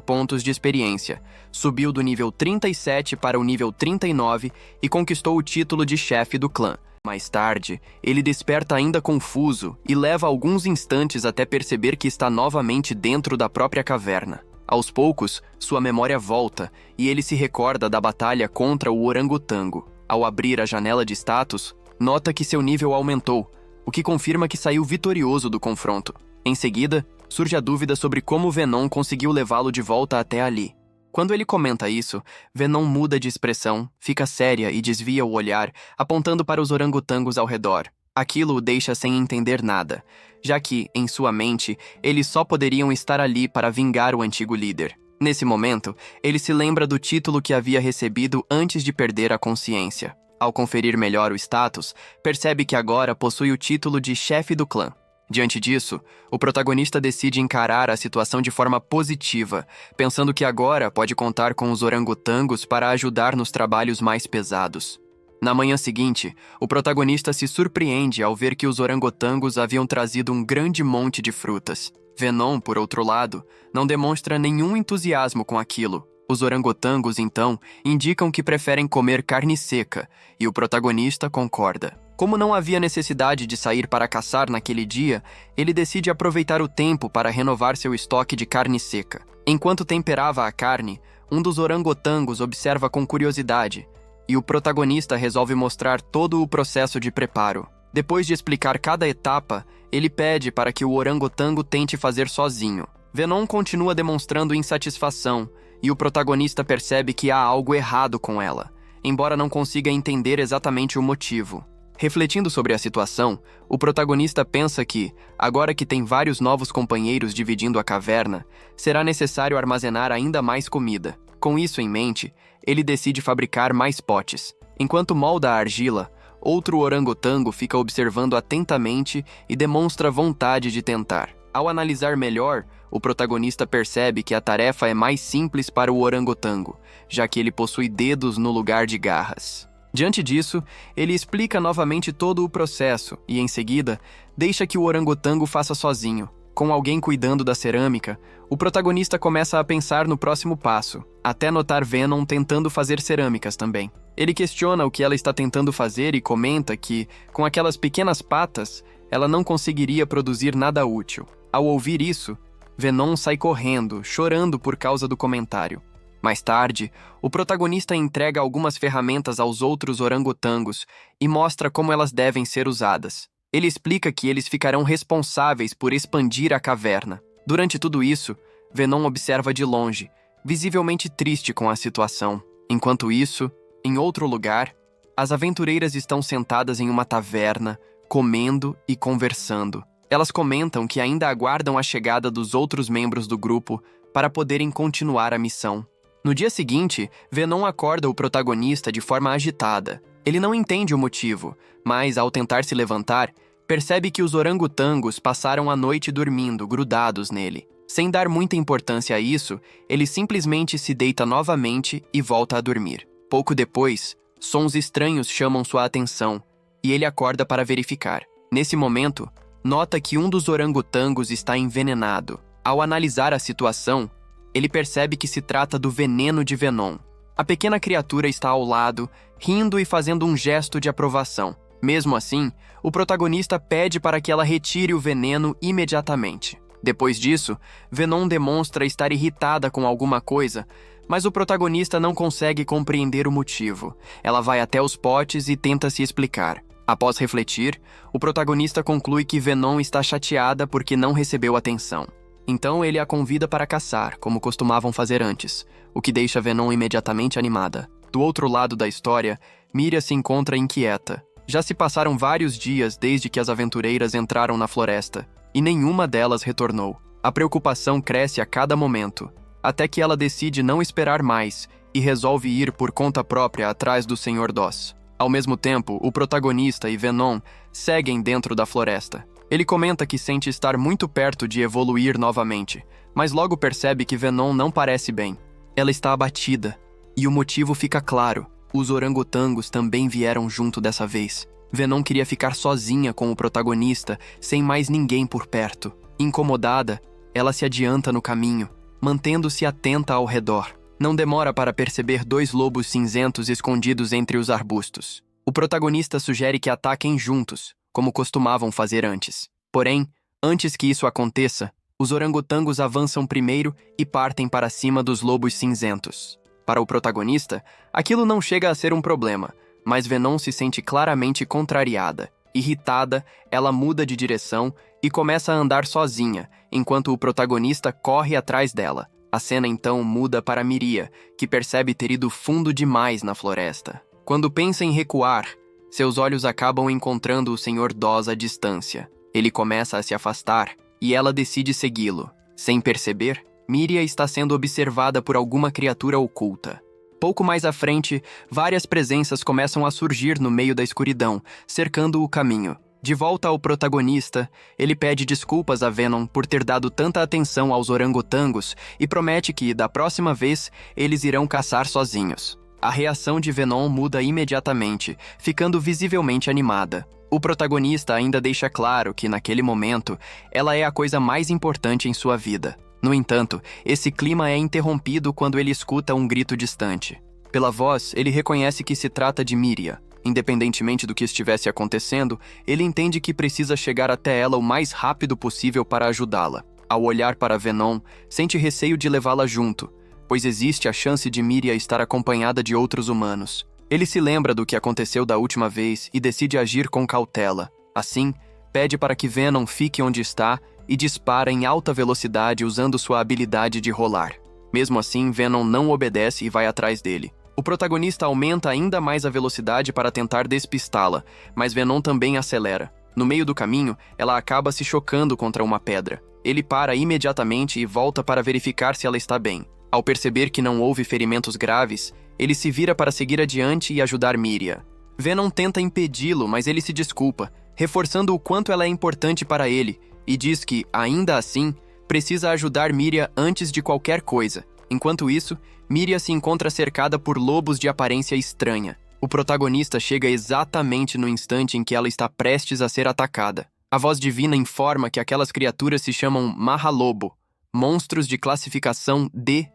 pontos de experiência, subiu do nível 37 para o nível 39 e conquistou o título de chefe do clã. Mais tarde, ele desperta ainda confuso e leva alguns instantes até perceber que está novamente dentro da própria caverna. Aos poucos, sua memória volta e ele se recorda da batalha contra o orangotango. Ao abrir a janela de status, nota que seu nível aumentou, o que confirma que saiu vitorioso do confronto. Em seguida, surge a dúvida sobre como Venom conseguiu levá-lo de volta até ali. Quando ele comenta isso, Venom muda de expressão, fica séria e desvia o olhar, apontando para os orangotangos ao redor. Aquilo o deixa sem entender nada, já que, em sua mente, eles só poderiam estar ali para vingar o antigo líder. Nesse momento, ele se lembra do título que havia recebido antes de perder a consciência. Ao conferir melhor o status, percebe que agora possui o título de chefe do clã. Diante disso, o protagonista decide encarar a situação de forma positiva, pensando que agora pode contar com os orangotangos para ajudar nos trabalhos mais pesados. Na manhã seguinte, o protagonista se surpreende ao ver que os orangotangos haviam trazido um grande monte de frutas. Venom, por outro lado, não demonstra nenhum entusiasmo com aquilo. Os orangotangos, então, indicam que preferem comer carne seca, e o protagonista concorda. Como não havia necessidade de sair para caçar naquele dia, ele decide aproveitar o tempo para renovar seu estoque de carne seca. Enquanto temperava a carne, um dos orangotangos observa com curiosidade, e o protagonista resolve mostrar todo o processo de preparo. Depois de explicar cada etapa, ele pede para que o orangotango tente fazer sozinho. Venom continua demonstrando insatisfação, e o protagonista percebe que há algo errado com ela, embora não consiga entender exatamente o motivo. Refletindo sobre a situação, o protagonista pensa que, agora que tem vários novos companheiros dividindo a caverna, será necessário armazenar ainda mais comida. Com isso em mente, ele decide fabricar mais potes. Enquanto molda a argila, outro orangotango fica observando atentamente e demonstra vontade de tentar. Ao analisar melhor, o protagonista percebe que a tarefa é mais simples para o orangotango, já que ele possui dedos no lugar de garras. Diante disso, ele explica novamente todo o processo e, em seguida, deixa que o orangotango faça sozinho. Com alguém cuidando da cerâmica, o protagonista começa a pensar no próximo passo, até notar Venom tentando fazer cerâmicas também. Ele questiona o que ela está tentando fazer e comenta que, com aquelas pequenas patas, ela não conseguiria produzir nada útil. Ao ouvir isso, Venom sai correndo, chorando por causa do comentário. Mais tarde, o protagonista entrega algumas ferramentas aos outros orangotangos e mostra como elas devem ser usadas. Ele explica que eles ficarão responsáveis por expandir a caverna. Durante tudo isso, Venom observa de longe, visivelmente triste com a situação. Enquanto isso, em outro lugar, as aventureiras estão sentadas em uma taverna, comendo e conversando. Elas comentam que ainda aguardam a chegada dos outros membros do grupo para poderem continuar a missão. No dia seguinte, Venom acorda o protagonista de forma agitada. Ele não entende o motivo, mas, ao tentar se levantar, percebe que os orangotangos passaram a noite dormindo, grudados nele. Sem dar muita importância a isso, ele simplesmente se deita novamente e volta a dormir. Pouco depois, sons estranhos chamam sua atenção, e ele acorda para verificar. Nesse momento, nota que um dos orangotangos está envenenado. Ao analisar a situação, ele percebe que se trata do veneno de Venom. A pequena criatura está ao lado, rindo e fazendo um gesto de aprovação. Mesmo assim, o protagonista pede para que ela retire o veneno imediatamente. Depois disso, Venom demonstra estar irritada com alguma coisa, mas o protagonista não consegue compreender o motivo. Ela vai até os potes e tenta se explicar. Após refletir, o protagonista conclui que Venom está chateada porque não recebeu atenção. Então ele a convida para caçar, como costumavam fazer antes, o que deixa Venom imediatamente animada. Do outro lado da história, Miriam se encontra inquieta. Já se passaram vários dias desde que as aventureiras entraram na floresta, e nenhuma delas retornou. A preocupação cresce a cada momento, até que ela decide não esperar mais e resolve ir por conta própria atrás do Sr. Doss. Ao mesmo tempo, o protagonista e Venom seguem dentro da floresta. Ele comenta que sente estar muito perto de evoluir novamente, mas logo percebe que Venom não parece bem. Ela está abatida, e o motivo fica claro. Os orangotangos também vieram junto dessa vez. Venom queria ficar sozinha com o protagonista, sem mais ninguém por perto. Incomodada, ela se adianta no caminho, mantendo-se atenta ao redor. Não demora para perceber 2 lobos cinzentos escondidos entre os arbustos. O protagonista sugere que ataquem juntos, como costumavam fazer antes. Porém, antes que isso aconteça, os orangotangos avançam primeiro e partem para cima dos lobos cinzentos. Para o protagonista, aquilo não chega a ser um problema, mas Venom se sente claramente contrariada. Irritada, ela muda de direção e começa a andar sozinha, enquanto o protagonista corre atrás dela. A cena então muda para Miria, que percebe ter ido fundo demais na floresta. Quando pensa em recuar, seus olhos acabam encontrando o Sr. Doz à distância. Ele começa a se afastar e ela decide segui-lo. Sem perceber, Miria está sendo observada por alguma criatura oculta. Pouco mais à frente, várias presenças começam a surgir no meio da escuridão, cercando o caminho. De volta ao protagonista, ele pede desculpas a Venom por ter dado tanta atenção aos orangotangos e promete que, da próxima vez, eles irão caçar sozinhos. A reação de Venom muda imediatamente, ficando visivelmente animada. O protagonista ainda deixa claro que, naquele momento, ela é a coisa mais importante em sua vida. No entanto, esse clima é interrompido quando ele escuta um grito distante. Pela voz, ele reconhece que se trata de Miria. Independentemente do que estivesse acontecendo, ele entende que precisa chegar até ela o mais rápido possível para ajudá-la. Ao olhar para Venom, sente receio de levá-la junto, pois existe a chance de Miria estar acompanhada de outros humanos. Ele se lembra do que aconteceu da última vez e decide agir com cautela. Assim, pede para que Venom fique onde está e dispara em alta velocidade usando sua habilidade de rolar. Mesmo assim, Venom não obedece e vai atrás dele. O protagonista aumenta ainda mais a velocidade para tentar despistá-la, mas Venom também acelera. No meio do caminho, ela acaba se chocando contra uma pedra. Ele para imediatamente e volta para verificar se ela está bem. Ao perceber que não houve ferimentos graves, ele se vira para seguir adiante e ajudar Miria. Venom tenta impedi-lo, mas ele se desculpa, reforçando o quanto ela é importante para ele, e diz que, ainda assim, precisa ajudar Miria antes de qualquer coisa. Enquanto isso, Miria se encontra cercada por lobos de aparência estranha. O protagonista chega exatamente no instante em que ela está prestes a ser atacada. A voz divina informa que aquelas criaturas se chamam Mahalobo, monstros de classificação D-.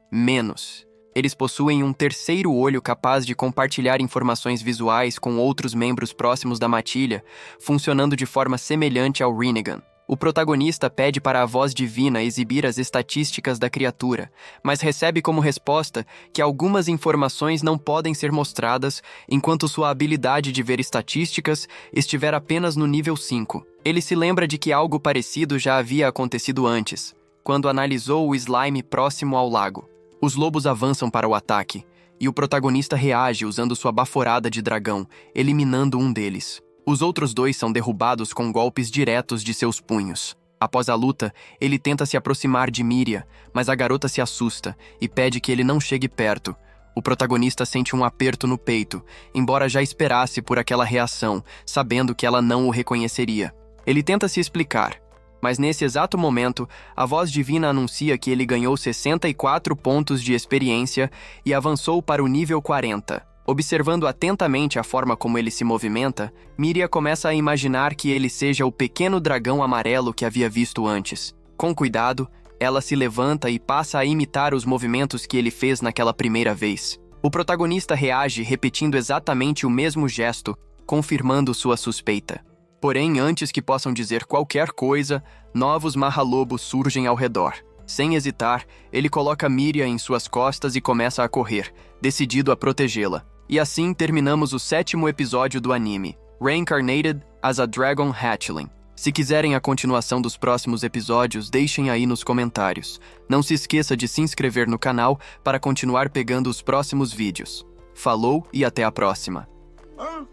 Eles possuem um terceiro olho capaz de compartilhar informações visuais com outros membros próximos da matilha, funcionando de forma semelhante ao Rinnegan. O protagonista pede para a voz divina exibir as estatísticas da criatura, mas recebe como resposta que algumas informações não podem ser mostradas enquanto sua habilidade de ver estatísticas estiver apenas no nível 5. Ele se lembra de que algo parecido já havia acontecido antes, quando analisou o slime próximo ao lago. Os lobos avançam para o ataque, e o protagonista reage usando sua baforada de dragão, eliminando um deles. Os outros 2 são derrubados com golpes diretos de seus punhos. Após a luta, ele tenta se aproximar de Miria, mas a garota se assusta e pede que ele não chegue perto. O protagonista sente um aperto no peito, embora já esperasse por aquela reação, sabendo que ela não o reconheceria. Ele tenta se explicar, mas nesse exato momento, a voz divina anuncia que ele ganhou 64 pontos de experiência e avançou para o nível 40. Observando atentamente a forma como ele se movimenta, Miria começa a imaginar que ele seja o pequeno dragão amarelo que havia visto antes. Com cuidado, ela se levanta e passa a imitar os movimentos que ele fez naquela primeira vez. O protagonista reage repetindo exatamente o mesmo gesto, confirmando sua suspeita. Porém, antes que possam dizer qualquer coisa, novos Mahalobos surgem ao redor. Sem hesitar, ele coloca Miria em suas costas e começa a correr, decidido a protegê-la. E assim terminamos o 7º episódio do anime, Reincarnated as a Dragon Hatchling. Se quiserem a continuação dos próximos episódios, deixem aí nos comentários. Não se esqueça de se inscrever no canal para continuar pegando os próximos vídeos. Falou e até a próxima!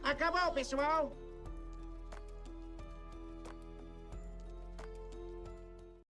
Acabou, pessoal!